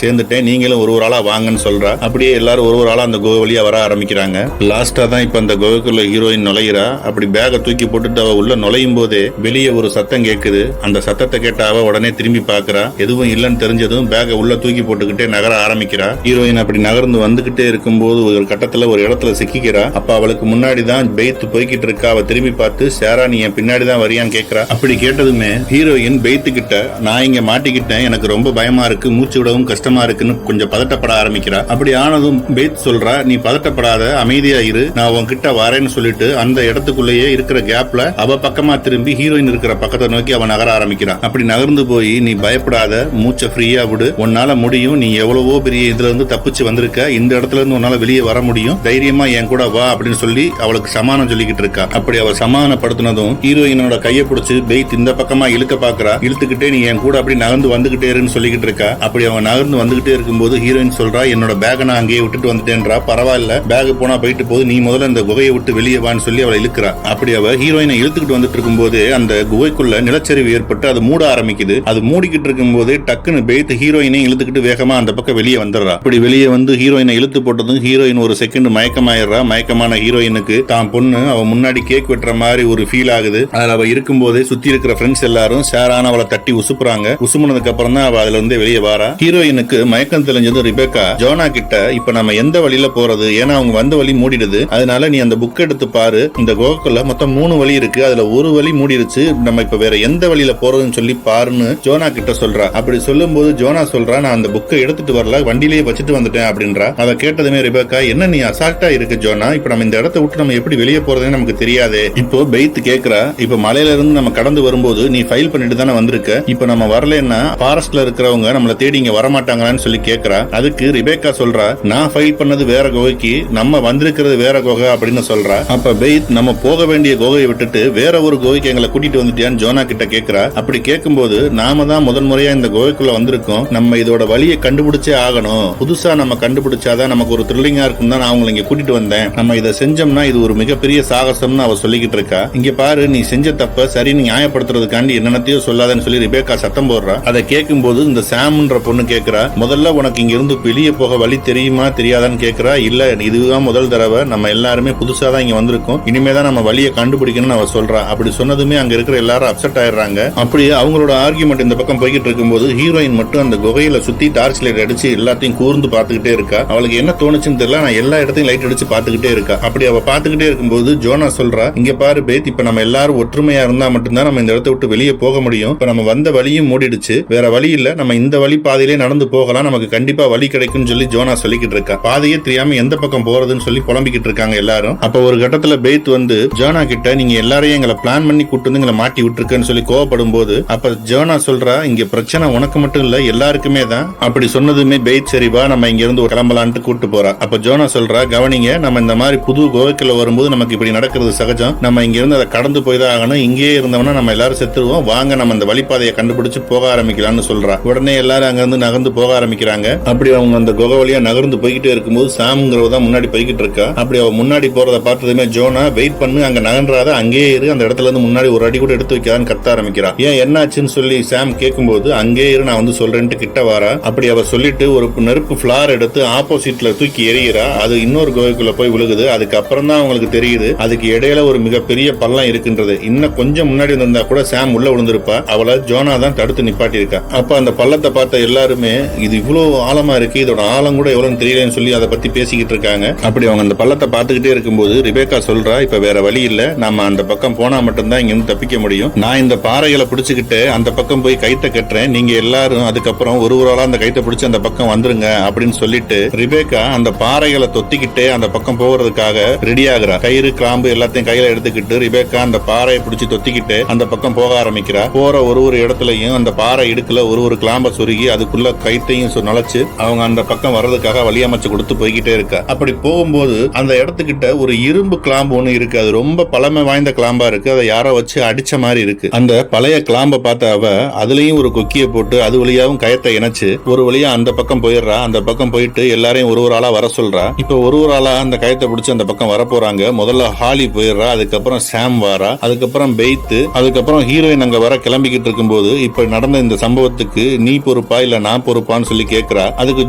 சேர்ந்துட்டேன், நீங்களும் ஒரு ஆளா வாங்கன்னு சொல்றா. அப்படியே எல்லாரும் ஒரு ஆளா அந்த குகை வழியா வர ஆரம்பிக்கிறாங்க. லாஸ்டா தான் இப்ப அந்த குகைக்குள்ள ஹீரோயின் நுழையிறா. அப்படி பேக தூக்கி போட்டுட்டு அவ உள்ள நுழையும் போதே வெளியே ஒரு சத்தம் கேக்குது. அந்த சத்தத்தை கேட்ட அவ உடனே திரும்பி பாக்குறா. எதுவும் இல்லன்னு தெரிஞ்சதும் பேக உள்ள தூக்கி போட்டுக்கிட்டே நகர ஆரம்பிக்கிறா. ஹீரோயின் அப்படி நகர்ந்து வந்துகிட்டே இருக்கும்போது ஒரு கட்டத்துல ஒரு இடத்துல சிக்கிக்கிறா. அப்ப அவளுக்கு முன்னாடி தான் பெய்த் போய்கிட்டு இருக்கா. அவ திரும்பி பார்த்து, சேரா நீ என் பின்னாடி தான் வரியான்னு கேக்குறா. அப்படி கேட்டதுமே ஹீரோயின் பெய்த் கிட்ட, நான் இங்க மாட்டிக்கிட்டேன், எனக்கு ரொம்ப பயமா இருக்கு, மூச்சு விடவும் கஷ்டமா இருக்குன்னு கொஞ்சம் பதட்டப்பட ஆரம்பிக்கிறா. அப்படி ஆனதும் பெய்த் சொல்றா, நீ பதட்டப்படாத, அமைதியா இரு, நான் உன்கிட்ட வரேன்னு சொல்லிட்டு அந்த இடத்துக்குள்ளேயே இருக்கிற கேப்ல அவ பக்கமா திரும்பி ஹீரோயின் இருக்கிற பக்கத்தை நோக்கி அவன் நகர ஆரம்பிக்கிறான். அப்படி நகர்ந்து போய், நீ பயப்படாத, மூச்சை ஃப்ரீயா விடு, உன்னால முடியும், நீ எவ்வளவோ பெரிய இதுல இருந்து தப்பிச்சு வந்திருக்க, இந்த இடத்துல இருந்து உன்னால வெளியே வர முடியும், தைரியமா என் கூட வா அப்படின்னு சொல்லி அவளுக்கு சமாதானம் சொல்லிக்கிட்டு இருக்கா. அப்படி அவ சமாதானப்படுத்தினதும் ஹீரோயினோட கையை பிடிச்சு பெய்த் இந்த பக்கமா இழுக்க பாக்குறா. இழுத்துக்கிட்டே நீ என் கூட அப்படி நகர்ந்து வந்துகிட்டே இருன்னு சொல்லிக்கிட்டு இருக்கா. அப்படி அவன் நகர்ந்து வந்துகிட்டே இருக்கும்போது ஹீரோயின் சொல்றா, என்னோட பேக நான் அங்கேயே விட்டுட்டு வந்துட்டேன்றா. பரவாயில்ல, பேக் போனா போயிட்டு போது, நீ முதல்ல இந்த குகையை விட்டு வெளியே வான்னு சொல்லி அவளை இழுக்கிறா. அப்படி அவ ஹீரோயினை இழுத்துக்கிட்டு வந்துட்டு இருக்கும்போது அந்த குகைக்குள்ள நிலச்சரிவு ஏற்பட்டு அது மூட ஆரம்பிக்குது. அது மூடிக்கிட்டு இருக்கும் போது டக்குன்னு பெய்த் ஹீரோயினை இழுத்துக்கிட்டு வேகமா அந்த பக்கம் வெளியே வந்துடுறா. அப்படி வெளியே வந்து ஹீரோயினை இழுத்து போட்டதும் ஹீரோயின் ஒரு செகண்ட் மயக்கமாயிடுறா. மயக்கமான ஹீரோயினுக்கு தான் பொண்ணு அவ முன்னாடி கேக் வெட்டுற மாதிரி ஒரு ஃபீல் ஆகுது. அதுல அவ இருக்கும்போதே சுத்தி இருக்கிற ஃப்ரெண்ட்ஸ் எல்லாரும் ஷேரான அவளை தட்டி உசுப்புறாங்க. உசுமுனதுக்கு அப்புறம் தான் அவ அதுல இருந்து வெளியே வாரா. ஹீரோயினுக்கு மயக்கம் தெளிஞ்சது ரிபேக்கா ஜோனா கிட்ட, இப்ப நம்ம எந்த வழியில போறது, ஏன்னா அவங்க வந்த வழி மூடிடுது, அதனால நீ அந்த புக் எடுத்து பாரு, இந்த குகைக்குள்ள மொத்தம் 3 வழி இருக்கு, அதுல ஒரு வழி மூடிடுச்சு, நம்ம இப்ப வேற எந்த வழியில போறதுன்னு சொல்லி பாருன்னு ஜோனா கிட்ட சொல்றா. அப்படி சொல்லும் போது ஜோனா சொல்றா, நான் அந்த புக்கை எடுத்துட்டு வரல, வண்டியிலேயே வச்சுட்டு வந்துட்டேன் அப்படின்றா. அதை கேட்டதுமே ரிபேக்கா, என்ன நீ அசால்ட்டா இருக்கு ஜோனா, இப்ப நம்ம இந்த இடத்தை விட்டு நம்ம எப்படி வெளியே போறதுன்னு நமக்கு தெரியாது. இப்போ பெய்த் கேக்குறா, இப்ப மலையில இருந்து நம்ம கடந்து வரும்போது நீ ஃபைல் பண்ணிட்டு தானே வந்திருக்க, இப்ப நம்ம வரலன்னா ஃபாரஸ்ட்ல இருக்கிறவங்க நம்மள தேடி இங்க வரமாட்டாங்களான்னு சொல்லி கேக்குறா. அதுக்கு ரிபேக்கா சொல்றா, நான் ஃபைல் பண்ணது வேற குகைக்கு, நம்ம வந்திருக்கிறது வேற குகை அப்படின்னு சொல்றா. அப்ப பெய்த், நம்ம போக வேண்டிய குகையை விட்டுட்டு வேற ஒரு குகைக்கு எங்களை கூட்டிட்டு வந்துட்டியான்னு ஜோனா கிட்ட கேக்குறா. அப்படி கேட்கும்போது, நாம தான் முதன்முறையா இந்த குகைக்குள்ள வந்திருக்கோம், நம்ம இதோட வழியை கண்டுபிடிச்சே ஆகணும், புதுசா நம்ம கண்டுபிடிச்சாதான் நமக்கு ஒரு த்ரில்லிங்கா இருக்கும் தான் நான் அவங்களை இங்க கூட்டிட்டு வந்தேன், நம்ம இதை செஞ்சோம்னா இது ஒரு மிகப்பெரிய சாகசம்னு அவ சொல்லிக்கிட்டு இருக்கா. இங்க பாரு, நீ செஞ்ச தப்ப சரி நீ நியாயப்படுத்துறதுக்காண்டி என்னென்னத்தையோ சொல்லாதன்னு சொல்லி ரிபேக்கா சத்தம் போடுறா. அதை கேட்கும்போது இந்த சாம்ன்ற பொண்ணு கேக்குறா, முதல்ல உனக்கு இங்க இருந்து வெளியே போக வழி தெரியுமா தெரியாதான்னு கேக்குறா. இல்ல, இதுதான் முதல் தடவை, நம்ம எல்லாருமே புதுசா தான் இங்க வந்திருக்கோம், இனிமேதான் நம்ம வழியை கண்டுபிடிக்கணும்னு அவ சொல்றா. அப்படி சொன்னதுமே அங்க இருக்கிற எல்லாரும் அப்செட் ஆயிடுறாங்க. அப்படியே அவங்களோட ஆர்கியூமெண்ட் இந்த பக்கம் போய்கிட்டு இருக்கும்போது ஹீரோயின் மட்டும் அந்த குகையில சுத்தி டார்ச் லைட் அடிச்சு எல்லாத்தையும் கூர்ந்து பாத்துக்கிட்டே இருக்கா. அவளுக்கு என்ன தோணுச்சுன்னு தெரியல, நான் எல்லா இடத்தையும் லைட் அடிச்சு பாத்துக்கிட்டே இருக்கா. அப்படி அவ பாத்துக்கிட்டே இருக்கும்போது ஜோனா சொல்றா, இங்க பாரு பெய்த், இப்ப நம்ம எல்லாரும் ஒற்றுமையா இருந்தா மட்டும்தான் நம்ம இந்த இடத்தை விட்டு வெளியே போக முடியும், இப்ப நம்ம வந்த வழியும் மூடிடுச்சு, வேற வழி இல்ல, நம்ம இந்த வழி பாதையிலே நடந்து போகலாம், நமக்கு கண்டிப்பா வழி கிடைக்கும்னு சொல்லி ஜோனா சொல்லிக்கிட்டு இருக்கா. பாதையே தெரியாம எந்த பக்கம் போறதுன்னு சொல்லி புலம்பிக்கிட்டு இருக்காங்க எல்லாரும். அப்ப ஒரு கட்டத்துல பெய்த் வந்து ஜோனா கிட்ட, நீங்க எல்லாரையும் எங்களை பிளான் பண்ணி கூட்டு வந்து எங்களை மாட்டி விட்டுருக்கன்னு சொல்லி கோவப்படும் போது அப்ப ஜோனா சொல்றா, இங்க பிரச்சனை உனக்கு மட்டும் இல்ல எல்லாருக்குமே தான். அப்படி சொன்னதுமே பெய்த், சரிவா நம்ம இங்க இருந்து கிளம்பலான்ட்டு கூட்டு போறா. அப்ப ஜோனா சொல்றா, கவனிங்க, நம்ம இந்த மாதிரி புது கோவைக்குள்ள வரும்போது நமக்கு இப்படி நடக்கிறது சகஜம், நம்ம இங்க இருந்து அதை கடந்து போய் தான் ஆகணும், இங்கேயே இருந்தவனா நம்ம எல்லாரும் செத்துருவோம், வாங்க நம்ம இந்த வழிபாதையை கண்டுபிடிச்சு போக ஆரம்பிக்கலாம்னு சொல்றா. உடனே எல்லாரும் அங்க இருந்து நகர்ந்து போக ஆரம்பிக்கிறாங்க. அப்படி அவங்க அந்த குகை வழியா நகர்ந்து போய்கிட்டே இருக்கும்போது சாம்ங்கிறவ தான் முன்னாடி போய்கிட்டு இருக்கா. அப்படி அவ முன்னாடி போறதை பார்த்ததுமே ஜோனா, வெயிட் பண்ணு, அங்க நகன்றாத, அங்கேயே இரு, அந்த இடத்துல இருந்து முன்னாடி ஒரு அடி கூட எடுத்து வைக்காதான்னு கத்த ஆரம்பிக்கிறா. ஏன் என்னாச்சுன்னு சொல்லி சாம் கேட்கும்போது, அங்கேயே இரு, நான் வந்து சொல்றேன்ட்டு கிட்ட வாரா. அப்படி அவ சொல்லிட்டு ஒரு நெருப்பு பிளார் எடுத்து ஆப்போசிட்ல தூக்கி எறிகிறா. அது இன்னொரு குகைக்குள்ள போய் விழுகுது. அதுக்கப்புறம் தான் அவங்களுக்கு தெரியுது அதுக்கு இடையில ஒரு மிகப்பெரிய பள்ளம் இருக்குன்றது. இன்னும் கொஞ்சம் முன்னாடி வந்திருந்தா கூட சாம் உள்ள விழுந்திருப்பா. அவளை ஜோனா தான் தடுத்து நிப்பாட்டி இருக்கா. அப்ப அந்த பள்ளத்தை பார்த்த எல்லாருமே, இது இவ்வளவு ஆழமா இருக்கு, இதோட ஆழம் கூட எவ்வளவு தெரியலன்னு சொல்லி அதை பத்தி பேசிக்கிட்டு இருக்காங்க. அப்படி அவங்க அந்த பள்ளத்தை பார்த்துக்கிட்டே இருக்கும்போது ரிபேக்கா சொல்றா, இப்ப வேற வழி இல்ல, நம்ம அந்த பக்கம் போனா மட்டும்தான் இங்க இருந்து தப்பிக்க முடியும், நான் இந்த பாறைகளை பிடிச்சுக்கிட்டு அந்த பக்கம் போய் கைத்தை கட்டுறேன், நீங்க எல்லாரும் அதுக்கப்புறம் ஒரு ஆளா அந்த கைத்தை பிடிச்சு அந்த பக்கம் வந்துருங்க அப்படின்னு சொல்லிட்டு ரிபேக்கா அந்த பாறைகளை தொத்திக்கிட்டே அந்த பக்கம் போறதுக்காக ரெடி ஆகுறா. கயிறு கிராம்பு எல்லாத்தையும் கையில எடுத்துக்கிட்டு ரிபேக்கா அந்த பாறையை பிடிச்சு தொத்திக்கிட்டு அந்த பக்கம் போக ஆரம்பிக்கிறா. போற ஒரு இடத்துலயும் அந்த பாறை இடுக்குல ஒரு கிளாம்ப சொருகி அதுக்குள்ள கைத்தையும் நுழைச்சு அவங்க அந்த பக்கம் வர்றதுக்காக வழியமைச்சு கொடுத்து போய்கிட்டே இருக்கா. அப்படி போகும்போது அந்த இடத்துக்கிட்ட ஒரு இரும்பு கிளாம்பு ஒண்ணு இருக்கு. அது ரொம்ப பழமை வாய்ந்த கிளாம்பா இருக்கு. அதை யாரோ வச்சு அடிச்ச மாதிரி இருக்கு. அந்த பழைய கிளாம்ப பார்த்த அவ அதுலயும் ஒரு கொக்கிய போட்டு அது வழியாவும் கயத்தை இணைச்சு ஒரு வழியா அந்த பக்கம் போயிடுறா. அந்த பக்கம் போயிட்டு எல்லாரையும் ஒரு ஆளா வர சொல்றா. இப்ப ஒரு ஆளா அந்த கயத்தை பிடிச்சு அந்த பக்கம் வர போறாங்க. முதல்ல ஹாலி போயிடுறா, அதுக்கப்புறம் சாம் வாரா, அதுக்கப்புறம் பெய்த், அதுக்கப்புறம் ஹீரோயின் அங்க வர கிளம்பிக்கிட்டு இருக்கும்போது இப்ப நடந்த இந்த சம்பவத்துக்கு நீ பொறுப்பா இல்ல நான் பொறுப்பான்னு சொல்லி கேட்கிறா. அதுக்கு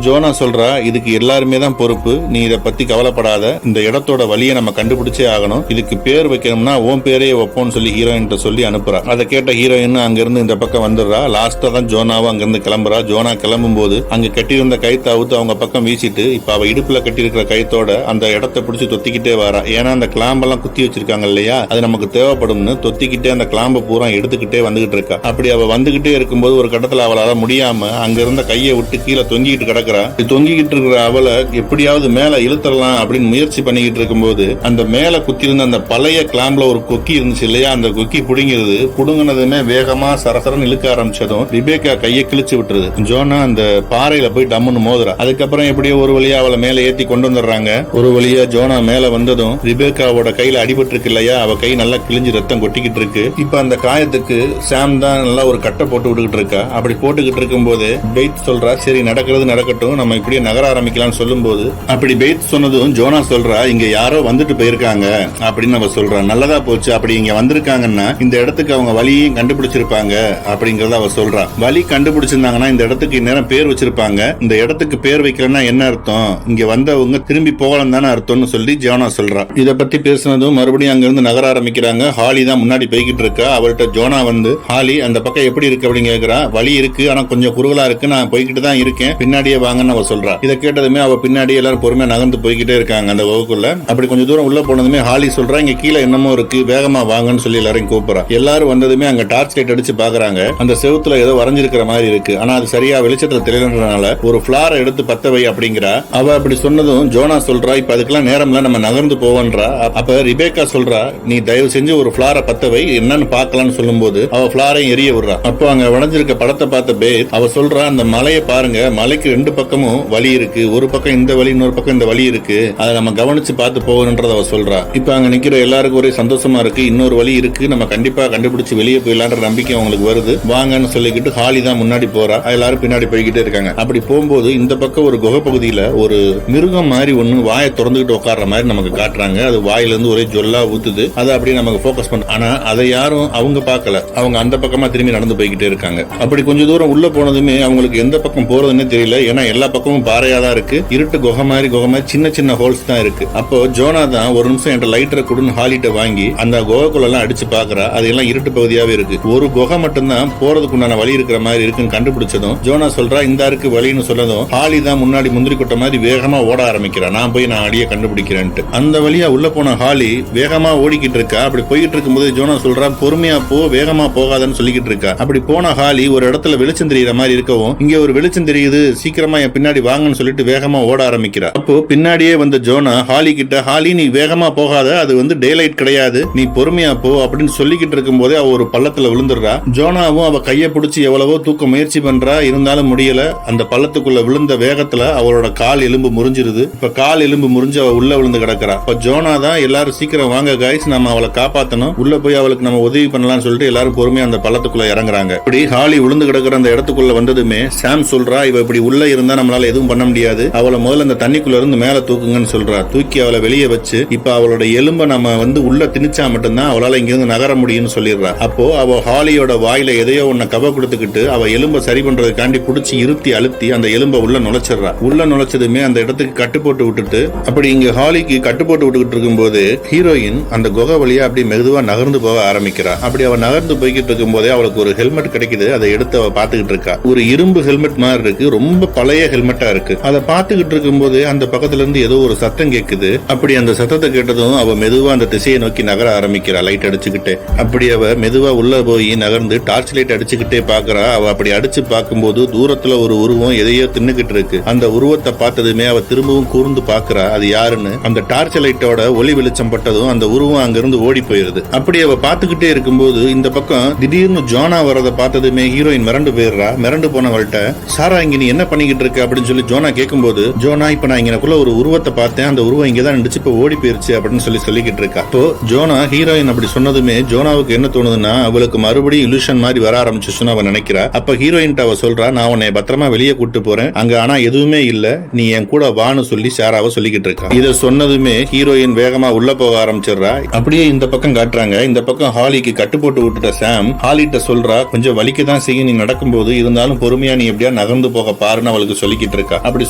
ஜோனா சொல்றா, இதுக்கு எல்லாருமே தான் பொறுப்பு, நீ இதை பத்தி கவலைப்படாத, இந்த இடத்தோட வழியை நம்ம கண்டுபிடிச்சே ஆகணும், இதுக்கு பேர் வைக்கணும்னா உன் பேரையே வைப்போம்னு சொல்லி ஹீரோயின் சொல்லி அனுப்புறா. அதை கேட்ட ஹீரோயின் அங்கிருந்து இந்த பக்கம் வந்துடுறா. லாஸ்டா தான் ஜோனாவும் அங்கிருந்து கிளம்புறா. ஜோனா கிளம்பும் போது அங்க கட்டியிருந்த கைத்தை அவுத்து அவங்க பக்கம் வீசிட்டு இப்ப அவ இடுப்புல கட்டி இருக்கிற கைத்தோட அந்த இடத்தை பிடிச்சி தொத்திக்கிட்டே வரா. ஏன்னா அந்த கிளாம்பெல்லாம் குத்தி வச்சிருக்காங்க இல்லையா, அது நமக்கு தேவைப்படும்னு தொத்திக்கிட்டே அந்த கிளாம்ப பூரா எடுத்துக்கிட்டே வந்துகிட்டு இருக்கா. அப்படி அவ வந்துகிட்டே இருக்கும்போது ஒரு கட்டத்துல அவளால முடியாம அங்க இருந்த கையை விட்டு கீழே தொங்கிட்டு கிடக்குறா. தொங்கிக்கிட்டு இருக்கிற அவளை எப்படியாவது மேல இழுத்தரலாம் அப்படின்னு முயற்சி பண்ணிக்கிட்டு இருக்கும்போது அந்த மேல குத்தி இருந்த அந்த பழைய கிளாம்ப்ல ஒரு கொக்கி இருந்துச்சு இல்லையா, அந்த கொக்கி புடுங்கிறது. புடுங்கினதுமே வேகமா சரசரன்னு இழுக்க ஆரம்பிச்சதும் ரிபேக்கா கையை கிழிச்சு விட்டுருது. ஜோனா அந்த பாறையில போய் டம்முன்னு மோதுறா. அதுக்கப்புறம் எப்படியோ ஒரு வழியா அவளை மேல ஏத்தி கொண்டு வந்துடுறாங்க. ஒரு வழியா ஜோனா மேல வந்ததும் ரிபேக்காவோட கையில அடிபட்டு இருக்கு இல்லையா, அவ கை நல்லா கிழிஞ்சு ரத்தம் கொட்டிக்கிட்டு இருக்கு. இப்ப அந்த காயத்துக்கு சாம் தான் நல்லா ஒரு கட்டை போட்டு விட்டுக்கிட்டு இருக்கா. அப்படி போட்டுக்கிட்டு இருக்கும் போது பெய்த் சொல்றா, சரி நடக்கிறது நடக்கட்டும், நம்ம இப்படியே நகர ஆரம்பிக்கலாம்னு சொல்லும் போது அப்படி பெய்த் சொன்னதும் ஜோனா சொல்றா, இங்க யாரோ வந்துட்டு போயிருக்காங்க அப்படின்னு அவ சொல்றா. நல்லதா போச்சு, அப்படி இங்க வந்திருக்காங்கன்னா இந்த இடத்துக்கு அவங்க வழியையும் கண்டுபிடிச்சிருப்பாங்க அப்படிங்கறத அவ சொல்றா. வழி கண்டுபிடிச்சிருந்தாங்கன்னா இந்த இடத்துக்கு இந்நேரம் பேர் வச்சிருப்பாங்க, இந்த இடத்துக்கு பேர் வைக்கலன்னா என்ன அர்த்தம், இங்க வந்தவங்க திரும்பி போகலாம் தானே அர்த்தம்னு சொல்லி ஜோனா சொல்றா. இத பத்தி பேசினதும் மறுபடியும் அங்க இருந்து நகர ஆரம்பிக்கிறாங்க. ஹாலி தான் முன்னாடி போய்கிட்டு இருக்கா. அவர்கிட்ட ஜோனா வந்து, ஹாலி அந்த பக்கம் எப்படி இருக்கு அப்படின்னு கேக்குறா. வழி இருக்கு, ஆனா கொஞ்சம் குறுகலா இருக்கு, நான் போய்கிட்டு தான் இருக்கேன், பின்னாடியே வாங்கன்னு அவ சொல்றா. இதை கேட்டதுமே அவ பின்னாடி எல்லாரும் பொறுமையா நகர்ந்து போய்கிட்டே இருக்காங்க அந்த வகுப்புல. அப்படி கொஞ்சம் தூரம் உள்ள போனதுமே ஹாலி சொல்றா, இங்க கீழே என்னமோ இருக்கு, வேகமா வாங்கன்னு சொல்லி எல்லாரையும் கூப்பிடுறா. எல்லாரும் வந்ததுமே அங்க டார்ச் லைட் அடிச்சு பாக்குறாங்க. அந்த செவுத்துல ஏதோ வரைஞ்சிருக்கிற மாதிரி இருக்கு, ஆனா அது சரியா வெளிச்சத்துல தெரியலன்றனால ஒரு பிளாரை எடுத்து பத்த வை அப்படிங்கிறா. அவ அப்படி சொன்னதும் ஜோனா சொல்றா, இப்ப அதுக்கெல்லாம் நேரம்ல நம்ம நகர்ந்து போவன்றா. அப்ப ரிபேக்கா சொல்றா, நீ தயவு செஞ்சு ஒரு பிளாரை பத்த வை, என்னன்னு பாக்கலாம்னு சொல்லும் போது அவ பிளாரையும் எரிய விடுறா. அப்போ அங்க வளைஞ்சிருக்க படத்தை பார்த்த பேத் அவ சொல்றா, அந்த மலையை பாருங்க, மலைக்கு ரெண்டு பக்கமும் வழி இருக்கு, ஒரு பக்கம் இந்த வழி, இன்னொரு பக்கம் இந்த வழி இருக்கு, அதை நம்ம கவனிச்சு பார்த்து போகணும்ன்றத அவ சொல்றா. இப்ப அங்க நிக்கிற எல்லாருக்கும் ஒரே சந்தோஷமா இருக்கு, இன்னொரு வழி இருக்கு, நம்ம கண்டிப்பா கண்டுபிடிச்சு வெளியே போயிடலான்ற நம்பிக்கை அவங்களுக்கு வருது. வாங்கன்னு சொல்லிக்கிட்டு ஹாலி தான் முன்னாடி போறா, எல்லாரும் பின்னாடி போய்கிட்டே இருக்காங்க. அப்படி போகும்போது இந்த பக்கம் ஒரு குகை பகுதியில ஒரு மிருகம் மாதிரி ஒண்ணு வாயை திறந்துகிட்டு உட்கார்ற மாதிரி நமக்கு காட்டுறாங்க. அது வாயில இருந்து ஒரே ஜொல்லா ஊத்துது. அதை அப்படியே நமக்கு போக்கஸ் பண்ண, ஆனா அதை யாரும் அவங்க பார்க்கல, அவங்க அந்த பக்கமா திரும்பி நடந்து போய்கிட்டே இருக்காங்க. அப்படி கொஞ்சம் தூரம் உள்ள போனதுமே அவங்களுக்கு எந்த பக்கம் போறதுன்னு தெரியல, ஏன்னா எல்லா பக்கமும் பாறையா தான் இருக்கு, இருட்டு குகை மாதிரி சின்ன சின்ன ஹோல்ஸ் தான் இருக்கு. அப்போ ஜோனா தான் ஒரு நிமிஷம் என்ற லைட்டரை கொடுன்னு ஹாலிட்ட வாங்கி அந்த குகைக்குள்ள எல்லாம் அடிச்சு பாக்குறா. அது எல்லாம் இருட்டு பகுதியாவே இருக்கு, ஒரு குகை மட்டும்தான் போறதுக்குண்டான வழி இருக்கிற மாதிரி இருக்குன்னு கண்டுபிடிச்சதும் ஜோனா சொல்றா, இந்த இருக்கு வழின்னு சொல்லதும் ஹாலி தான் முன்னாடி முந்திரி கொட்ட மாதிரி வேகமா ஓட ஆரம்பிக்கிறா. நான் போய் நான் அடிய கண்டுபிடிக்கிறேன்ட்டு அந்த வழியா உள்ள போன ஹாலி வேகமா ஓடிக்கிட்டு இருக்கா. அப்படி போயிட்டு இருக்கும்போது ஜோனா சொல்றா, பொறுமையா போ, வேகமா போகாதன்னு சொல்லிக்கிட்டு இருக்கா. அப்படி போன ஹாலி ஒரு இடத்துல வெளிச்சம் தெரியுற மாதிரி இருக்கவும், இங்க ஒரு வெளிச்சம் தெரியுது, சீக்கிரமா என் பின்னாடி வாங்கன்னு சொல்லிட்டு வேகமா ஓட ஆரம்பிக்கிறா. அப்போ பின்னாடியே வந்த ஜோனா ஹாலி கிட்ட, ஹாலி நீ வேகமா போகாத, அது வந்து டே லைட் கிடையாது, நீ பொறுமையா போ அப்படின்னு சொல்லிக்கிட்டு இருக்கும் போதே அவ ஒரு பள்ளத்துல விழுந்துடுறா. ஜோனாவும் அவ கையை பிடிச்சி எவ்வளவோ தூக்க முயற்சி பண்றா, இருந்தாலும் முடியல. அந்த பள்ளத்துக்குள்ள விழுந்த வேகத்துல அவளோட கால் எலும்பு முறிஞ்சிருது. இப்ப கால் எலும்பு முறிஞ்சு அவ உள்ள விழுந்து கிடக்குறா. இப்ப ஜோனா தான் எல்லாரும் சீக்கிரம் வாங்க கைஸ், நம்ம அவளை காப்பாத்தணும், உள்ள போய் அவளுக்கு நம்ம உதவி பண்ணலாம்னு சொல்லிட்டு எல்லாரும் பொறுமையா அந்த பள்ளத்துக்குள்ள இறங்குறாங்க. இப்படி ஹாலி விழுந்து கிடக்குற அந்த இடத்துக்குள்ள வந்ததுமே சாம் சொல்றா, இவ இப்படி உள்ள இருந்தா நம்மளால எதுவும் பண்ண முடியாது, அவளை முதல்ல அந்த தண்ணிக்குள்ள இருந்து மேல தூக்குங்கன்னு சொல்றா. தூக்கி அவளை வெளியே வச்சு இப்ப அவளோட எலும்ப நம்ம வந்து உள்ள திணிச்சா மட்டும்தான் அவளால இங்க இருந்து நகர முடியும்னு சொல்லிடுறா. அப்போ அவ ஹாலியோட வாயில எதையோ ஒன்ன கவ கொடுத்துக்கிட்டு அவ எலும்ப சரி பண்றதுக்காண்டி புடிச்சு இருத்தி அழுத்தி அந்த எலும்ப உள்ள நுழைச்சிடுறா. உள்ள நுழைச்சதுமே அந்த இடத்துக்கு கட்டு போட்டு விட்டுட்டு, அப்படி இங்க ஹாலிக்கு கட்டு போட்டு விட்டுக்கிட்டு இருக்கும் போது ஹீரோயின் அந்த குகை வழியா அப்படி மெதுவா நகர்ந்து போக ஆரம்பிக்கிறா. அப்படி அவ நகர்ந்து போய்கிட்டு இருக்கும் போதே அவளுக்கு ஒரு ஹெல்மெட் கிடைக்குது. அதை எடுத்து அவ பாத்துக்கிட்டு இருக்கா. ஒரு இரும்பு ஹெல்மெட் மாதிரி இருக்கு, ரொம்ப பழைய ஹெல்மெட்டா இருக்கு. அதை பாத்துக்கிட்டு இருக்கும் போது அந்த பக்கத்துல இருந்து ஏதோ ஒரு சத்தம் கேக்குது. அப்படி அந்த சத்தத்தை கேட்டதும் அவ மெதுவா அந்த திசையை நோக்கி நகர ஆரம்பிக்கிறா லைட் அடிச்சுக்கிட்டே. அப்படி அவ மெதுவா உள்ள போய் நகர்ந்து டார்ச் லைட் அடிச்சுக்கிட்டே பாக்குறா. அவ அப்படி அடிச்சு பார்க்கும்போது தூரத்துல ஒரு உருவம் எதையோ தின்னுகிட்டு இருக்கு. அந்த உருவத்தை பார்த்ததுமே அவ திரும்பவும் கூர்ந்து பாக்குறா அது யாருன்னு. அந்த டார்ச் லைட்டோட ஒளி வெளிச்சம் பட்டதும் அந்த உருவம் அங்கிருந்து ஓடி போயிருது. அப்படி அவ பாத்துக்கிட்டே இருக்கும்போது இந்த பக்கம் திடீர்னு ஜோனா வரத பார்த்ததுமே ஹீரோயின் மிரண்டு போயிடுறா. மிரண்டு போனவள்கிட்ட சாரா இங்க நீ என்ன பண்ணிக்கிட்டு இருக்க அப்படின்னு சொல்லி ஜோனா கேட்கும்போது, ஜோனா இப்ப நான் இங்கனக்குள்ள ஒரு உருவத்தை பார்த்தேன், அந்த உருவம் இங்கதான் இருந்துச்சு, இப்ப ஓடி போயிருச்சு அப்படின்னு சொல்லிக்கிட்டு இருக்கா. இப்போ ஜோனா ஹீரோயின் அப்படி சொன்னதுமே ஜோனாவுக்கு என்ன தோணுதுன்னா, அவளுக்கு மறுபடியும் இல்யூஷன் மாதிரி வர ஆரம்பிச்சுன்னு அவன் நினைக்கிறா. அப்ப ஹீரோயின் அவ சொல்றா, நான் உன்னை பத்திரமா வெளியே கூட்டு போறேன், அங்க ஆனா எதுவுமே இல்ல, நீ என் கூட வான்னு சொல்லி சாராவை சொல்லிக்கிட்டு இருக்கா. இத சொன்னதுமே ஹீரோயின் வேகமா உள்ள போக ஆரம்பிச்சிடுறா. அப்படியே இந்த பக்கம் காட்டுறாங்க. இந்த பக்கம் ஹாலிக்கு கட்டு போட்டு விட்டுட்ட சாம் ஹாலிட்ட சொல்றா, கொஞ்சம் வலிக்கதான் செய்யும் நீ நடக்கும்போது, இருந்தாலும் பொறுமையா நீ எப்படியா நகர்ந்து போக பாருன்னு அவளுக்கு சொல்லிக்கிட்டு இருக்கா. அப்படி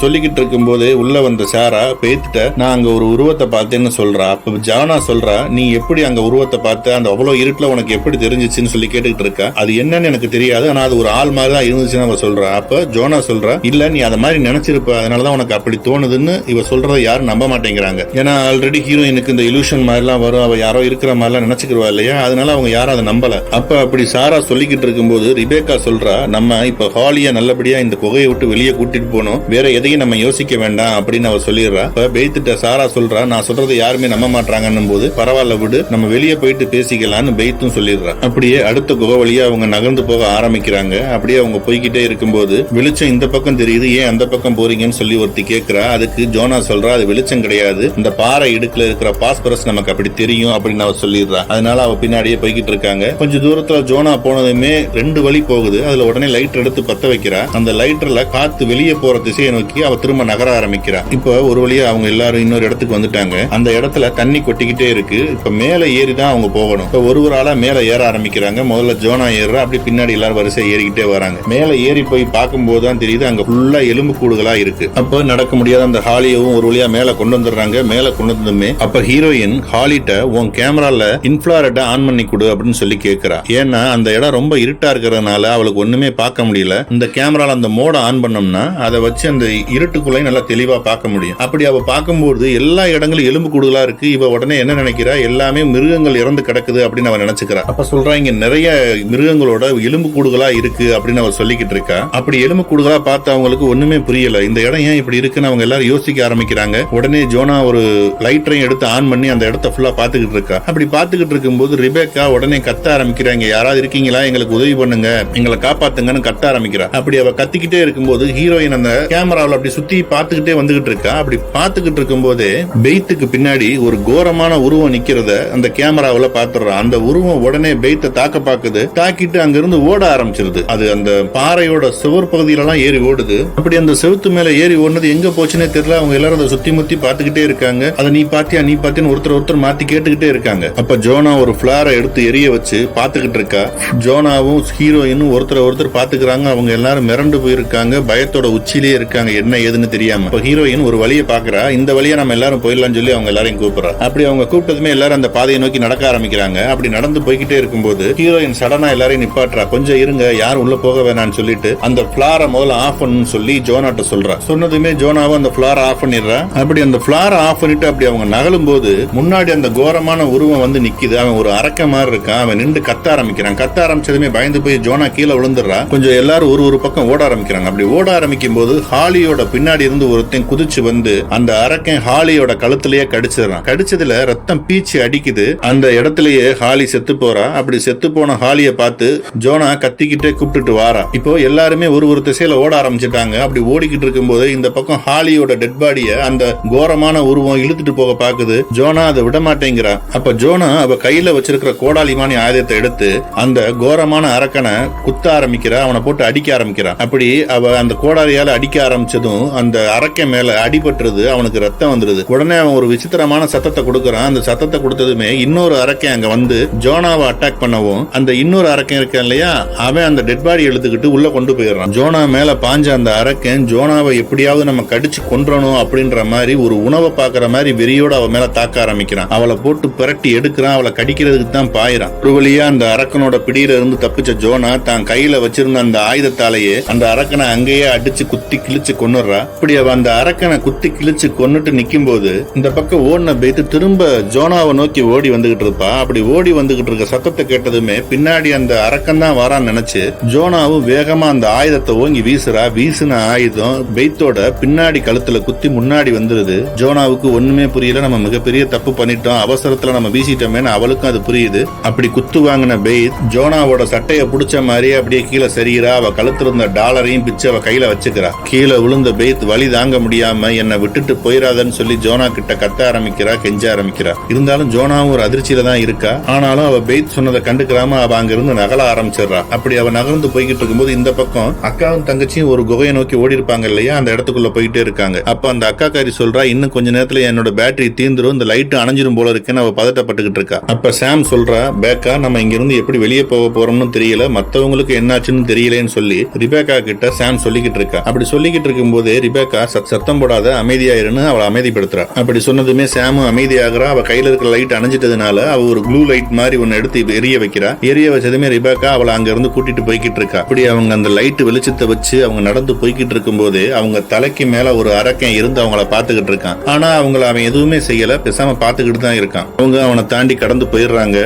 சொல்லிக்கிட்டு இருக்கும் போது உள்ள வந்த சாரா பேத்திட்ட, நான் அங்க ஒரு உருவத்தை பார்த்தேன்னு சொல்றா. அப்ப ஜானா சொல்றா, நீ எப்படி அங்க உருவத்தை பார்த்த, அந்த அவ்வளவு இருட்டுல உனக்கு எப்படி தெரிஞ்சிச்சுன்னு சொல்லி கேட்டுக்கிட்டு இருக்கா. அது என்னன்னு எனக்கு தெரியாது, ஆனா அது ஒரு ஆள் மாதிரி தான் இருந்துச்சுன்னு அவ சொல்றா. அப்ப ஜோனா சொல்றா, இல்ல நீ அதை மாதிரி நினைச்சிருப்ப, அதனாலதான் உனக்கு அப்படி தோணுதுன்னு இவ சொல்றத யாரும் நம்ப மாட்டேங்கிறாங்க. ஏன்னா ஆல்ரெடி ஹீரோயினுக்கு இந்த இலூஷன் மாதிரி எல்லாம் வரும், அவ யாரோ இருக்கிற மாதிரி எல்லாம் நினைச்சுக்கிறவா இல்லையா, அதனால அவங்க யாரும் அதை நம்பல. அப்ப அப்படி சாரா சொல்லிக்கிட்டு இருக்கும்போது ரிபேக்கா சொல்றா, நம்ம இப்ப ஹாலிய நல்லபடியா இந்த குகையை விட்டு வெளியே கூட்டிட்டு போனோம், வேற எதையும் நம்ம யோசிக்க வேண்டாம் அப்படின்னு அவ சொல்லிடுறா. இப்ப பெய்த்திட்ட சாரா சொல்றா, நான் சொல்றது யாருமே நம்ப மாட்டாங்கன்னும் போது, பரவாயில்ல விடு, நம்ம வெளியே போயிட்டு பேசிக்கலாம்னு பெய்த்தும் சொல்லிடுறா. அப்படியே அடுத்த குகை வழியா அவங்க நகர்ந்து போக ஆரம்பிக்கிறாங்க. அப்படியே அவங்க போய்கிட்டே இருக்கும்போது வெளிச்சம் இந்த பக்கம் தெரியுது, ஏன் அந்த பக்கம் போறீங்கன்னு சொல்லி ஒருத்தி கேட்கிறா. அதுக்கு ஜோனா சொல்றா, அது வெளிச்சம் கிடையாது, இந்த பாறை இடுக்குல இருக்கிற பாஸ்பரஸ் நமக்கு அப்படி தெரியும் அப்படின்னு அவ சொல்லிடுறா. அதனால அவ பின்னாடியே போய்கிட்டு இருக்காங்க. கொஞ்சம் தூரத்துல ஜோனா போனதுமே 2 வழி போகுது. அதுல உடனே லைட் எடுத்து பத்த வைக்கிறா. அந்த லைட்டர்ல காத்து வெளியே போற திசையை நோக்கி அவ திரும்ப நகர ஆரம்பிக்கிறா. இப்ப ஒரு வழியா அவங்க எல்லாரும் இன்னொரு இடத்துக்கு வந்துட்டாங்க. அந்த இடத்துல தண்ணி கொட்டிக்கிட்டே இருக்கு. இப்ப மேல ஏறி தான் அவங்க போகணும். இப்ப ஒரு ஆளா மேல ஏற ஆரம்பிக்கிறாங்க. முதல்ல ஜோனா ஏறுறா, அப்படி பின்னாடி எல்லாரும் வரிசை ஏறிக்கிட்டே வராங்க. மேல ஏறி போய் பார்க்கும்போது தான் தெரியுது அங்க ஃபுல்லா எலும்பு கூடுகளா இருக்கு. அப்ப நடக்க முடியாத அந்த ஹாலியவும் ஒரு வழியா மேல கொண்டு வந்துடுறாங்க. மேல கொண்டு வந்ததுமே அப்ப ஹீரோயின் ஹாலிட்ட, உன் கேமரால இன்ஃப்ராரெட் ஆன் பண்ணி கொடு அப்படின்னு சொல்லி கேட்கிறா. ஏன்னா அந்த இடம் ரொம்ப இருட்டா இருக்கிறதுனால அவளுக்கு ஒண்ணுமே பார்க்க முடியல. இந்த கேமரால அந்த மோட ஆன் பண்ணோம்னா அதை வச்சு அந்த இருட்டுக்குள்ளே நல்லா தெளிவா பார்க்க முடியும். அப்படி அவ பார்க்கும்போது எல்லா இடங்களும் எலும்பு கூடுதலா இருக்கு. இவ உடனே என்ன நினைக்கிறா, எல்லாமே மிருகங்கள் இறந்து கிடக்குது அப்படின்னு அவ நினைச்சுக்கிறா. அப்ப சொல்றா, இங்க நிறைய மிருகங்களோட எலும்பு கூடுதலா இருக்கு அப்படின்னு அவ சொல்லிக்கிட்டு இருக்கா. அப்படி எலும்பு கூடுதலா பார்த்து அவங்களுக்கு ஒண்ணுமே புரியல, இந்த இடம் ஏன் இப்படி இருக்குன்னு அவங்க எல்லாரும் யோசிக்க ஆரம்பிக்கிறாங்க. உடனே ஜோனா ஒரு லைட்டரையும் எடுத்து ஆன் பண்ணி அந்த இடத்த ஃபுல்லா பாத்துக்கிட்டு இருக்கா. அப்படி பாத்துக்கிட்டு இருக்கும்போது ரிபேக்கா உடனே கத்த ஆரம்பிக்கிறாங்க, யாராவது இருக்கீங்களா, எங்களுக்கு உதவி பண்ணுங்க, எங்களை காப்பாத்துங்கன்னு கத்த ஆரம்பிக்கிறா. அப்படி அவ கத்திக்கிட்டே இருக்கும்போது ஹீரோயின் அந்த கேமராவில் அப்படி சுத்தி பாத்துக்கிட்டே வந்துகிட்டு இருக்கா. அப்படி பாத்துக்கிட்டு இருக்கும் போதே பெய்த்துக்கு பின்னாடி ஒரு கோரமான உருவம் நிக்கிறத அந்த கேமராவில் பாத்துறா. அந்த உருவம் உடனே பெய்த்தை தாக்க பாக்குது. தாக்கிட்டு அங்கிருந்து ஓட ஆரம்பிச்சிருது. அது அந்த பாறையோட சுவர் பகுதியில எல்லாம் ஏறி ஓடுது. அப்படி அந்த செவுத்து மேல ஏறி ஓடுனது எங்க போச்சுன்னே தெரியல. அவங்க எல்லாரும் அதை சுத்தி முத்தி பாத்துக்கிட்டே இருக்காங்க. அதை நீ பாத்தியா நீ பாத்தியான்னு ஒருத்தர் மாத்தி கேட்டுக்கிட்டே இருக்காங்க. அப்ப ஜோனா ஒரு பிளாரை எடுத்து எரிய வச்சு பாத்துக்கிட்டு இருக்கா. ஜோனாவும் ஹீரோயினும் ஒருத்தர் பாத்துக்கிறாங்க. அவங்க எல்லாரும் மிரண்டு போயிருக்காங்க, பயத்தோட உச்சியிலே இருக்காங்க, என்ன ஏதுன்னு தெரியாம. இப்ப ஹீரோயின் ஒரு வழியை பாக்குறா. இந்த வழியா நம்ம எல்லாரும் போயிடலாம் சொல்லி அவங்க எல்லாரையும் கூப்பிடுறா. அப்படி அவங்க கூப்பிட்டதுமே எல்லாரும் அந்த பாதையை நோக்கி நடக்க ஆரம்பிக்கிறாங்க. அப்படி நடந்து போய்கிட்டே இருக்கும்போது ஹீரோயின் சடனா எல்லாரையும் நிப்பாட்டுறா. கொஞ்சம் இருங்க, யாரும் உள்ள போக வேணாம்னு சொல்லிட்டு அந்த பிளாரை முதல்ல ஆஃப் பண்ணு சொல்லி ஜோனாட்ட சொல்றா. சொன்னதுமே ஜோனாவும் அந்த பிளாரை ஆஃப் பண்ணிடுறா. அப்படி அந்த பிளாரை ஆஃப் பண்ணிட்டு அப்படி அவங்க நகலும் போது முன்னாடி அந்த கோரமான உருவம் வந்து நிக்குது. அவன் ஒரு அரக்க மாதிரி இருக்கான். அவன் நின்று கத்த ஆரம்பிக்கிறான். கத்த ஆரம்பிச்சதுமே பயந்து போய் ஜோனா கீழே விழுந்துடுறா. கொஞ்சம் எல்லாரும் ஒரு பக்கம் ஓட ஆரம்பிக்கிறாங்க. அப்படி ஓட ஆரம்பிக்கும் போது ஹாலியோட பின்னாடி இருந்து ஒருத்தன் குதிச்சு வந்து அந்த அரக்கன் ஹாலியோட கழுத்திலேயே கடிச்சிடறான். கடிச்சதுல ரத்தம் பீச்சு அடிக்குது. அந்த இடத்திலேயே ஹாலி செத்து போறா. அப்படி செத்து போன ஹாலியை பார்த்து ஜோனா கத்திக்கிட்டே கூப்பிட்டுட்டு வாரா. இப்போ எல்லாருமே ஒரு திசையில ஓட ஆரம்பிச்சிட்டாங்க. அப்படி ஓடிக்கிட்டு இருக்கும் போது இந்த பக்கம் ஹாலியோட டெட் பாடிய அந்த கோரமான உருவம் இழுத்துட்டு போக பாக்குது. ஜோனா அதை விட மாட்டேங்கிறா. அப்ப ஜோனா அவ கையில வச்சிருக்கிற கோடாலிமானி ஆயுதத்தை எடுத்து அந்த கோரமான அரக்கனை குத்த ஆரம்பிக்கிறா. அவனை போட்டு அடிக்க ஆரம்பிக்கிறான். அப்படி அவ அந்த கோடாலியால அடிக்க ஆரம்பிச்சதும் அந்த அரக்க மேல அடிபட்டுறது. அவனுக்கு ரத்தம் வந்துருது. உடனே அவன் ஒரு விசித்திரமான சத்தத்தை கொடுக்கறான். அந்த சத்தத்தை கொடுத்ததுமே இன்னொரு அரக்கன் அங்க வந்து ஜோனாவை அட்டாக் பண்ணவும் அந்த இன்னொரு அரக்கன் இருக்கான் இல்லையா, அவன் அந்த டெட் பாடி எடுத்துக்கிட்டு உள்ள கொண்டு போயிடுறான். ஜோனா மேல பாஞ்ச அந்த அரக்கன் ஜோனாவை எப்படியாவது நம்ம கடிச்சு கொன்றணும் அப்படின்ற மாதிரி ஒரு உணவை பாக்குற மாதிரி வெறியோட அவ மேல தாக்க ஆரம்பிக்கிறான். அவளை போட்டு பிரட்டி எடுக்கிறான். அவளை கடிக்கிறதுக்கு தான் பாயிறான். ஒரு வழியா அந்த அரக்கனோட பிடியில இருந்து தப்பிச்ச ஜோனா தான் கையில வச்சிருந்த அந்த ஆயுதத்தாலேயே அந்த அரக்கனை அங்கேயே அடிச்சு குத்தி கிழிச்சு கொன்னுறா. இப்படி அவ அந்த அரக்கனை குத்தி கிழிச்சு கொன்னுட்டு நிக்கும் போது இந்த பக்கம் ஓடின பெய்த்து திரும்ப ஜோனாவை நோக்கி ஓடி வந்துகிட்டு இருப்பா. அப்படி ஓடி வந்துகிட்டு இருக்க சத்தத்தை கேட்டதுமே பின்னாடி அந்த அரக்கன் தான் வரான்னு நினைச்சு ஜோனாவும் வேகமா அந்த ஆயுதத்தை ஓங்கி வீசுறா. வீசின ஆயுதம் பெய்த்தோட பின்னாடி கழுத்துல குத்தி முன்னாடி வந்துருது. ஜோனாவுக்கு ஒண்ணுமே புரியல, நம்ம மிகப்பெரிய தப்பு பண்ணிட்டோம், அவசரத்துல நம்ம வீசிட்டோமே. அவளுக்கும் அது புரியுது. அப்படி குத்து வாங்கின பெய்த் ஜோனாவோட சட்டைய புடிச்ச மாதிரி அப்படியே கீழே சரிகிறா. அவ அவ கழுத்துல இருந்த டாலரையும் பிச்சு அவ கையில வச்சுக்கிறா. கீழே விழுந்த பெய்த் வலி தாங்க முடியாம என்னை விட்டுட்டு போயிடாதன்னு சொல்லி ஜோனா கிட்ட கத்த ஆரம்பிக்கிறா, கெஞ்ச ஆரம்பிக்கிறா. இருந்தாலும் ஜோனாவும் ஒரு அதிர்ச்சியில தான் இருக்கா. ஆனாலும் அவ பெய்த் சொன்னதை கண்டுக்கிறாம அவ அங்க இருந்து நகல ஆரம்பிச்சிடறா. அப்படி அவ நகர்ந்து போய்கிட்டு இருக்கும்போது இந்த பக்கம் அக்காவும் தங்கச்சியும் ஒரு குகையை நோக்கி ஓடி இருப்பாங்க இல்லையா, அந்த இடத்துக்குள்ள போயிட்டே இருக்காங்க. அப்ப அந்த அக்காக்காரி சொல்றா, இன்னும் கொஞ்ச நேரத்துல என்னோட பேட்டரி தீந்துரும், இந்த லைட் அணைஞ்சிரும் போல இருக்குன்னு அவ பதட்டப்பட்டுக்கிட்டு இருக்கா. அப்ப சாம் சொல்றா, பேக்கா நம்ம இங்க இருந்து எப்படி வெளியே போக போறோம்னு தெரியல, மத்தவங்களுக்கு என்னாச்சுன்னு தெரியலன்னு சொல்லி ரிபேக்கா கிட்ட சாம் சொல்லிக்கிட்டு இருக்கா. அப்படி சொல்லிக்கிட்டு இருக்கும் போதே ரிபேக்கா சத்தம் போடாத, அமைதியாயிருன்னு அவளை அமைதிப்படுத்துறா. அப்படி சொன்னதுமே சாமும் அமைதியாகிறா. அவ கையில இருக்கிற லைட் அணைஞ்சிட்டதுனால அவ ஒரு ப்ளூ லைட் மாதிரி ஒன்னு எடுத்து எரிய வைக்கிறா. எரிய வச்சதுமே ரிபேக்கா அவளை அங்க இருந்து கூட்டிட்டு போய்கிட்டு இருக்கா. அப்படி அவங்க அந்த லைட் வெளிச்சத்தை வச்சு அவங்க நடந்து போய்கிட்டு இருக்கும் போது அவங்க தலைக்கு மேல ஒரு அரக்கன் இருந்து அவங்கள பாத்துக்கிட்டு இருக்கான். ஆனா அவங்கள அவன் எதுவுமே செய்யல, பேசாம பாத்துக்கிட்டு தான் இருக்கான். அவங்க அவனை தாண்டி கடந்து போயிடுறாங்க.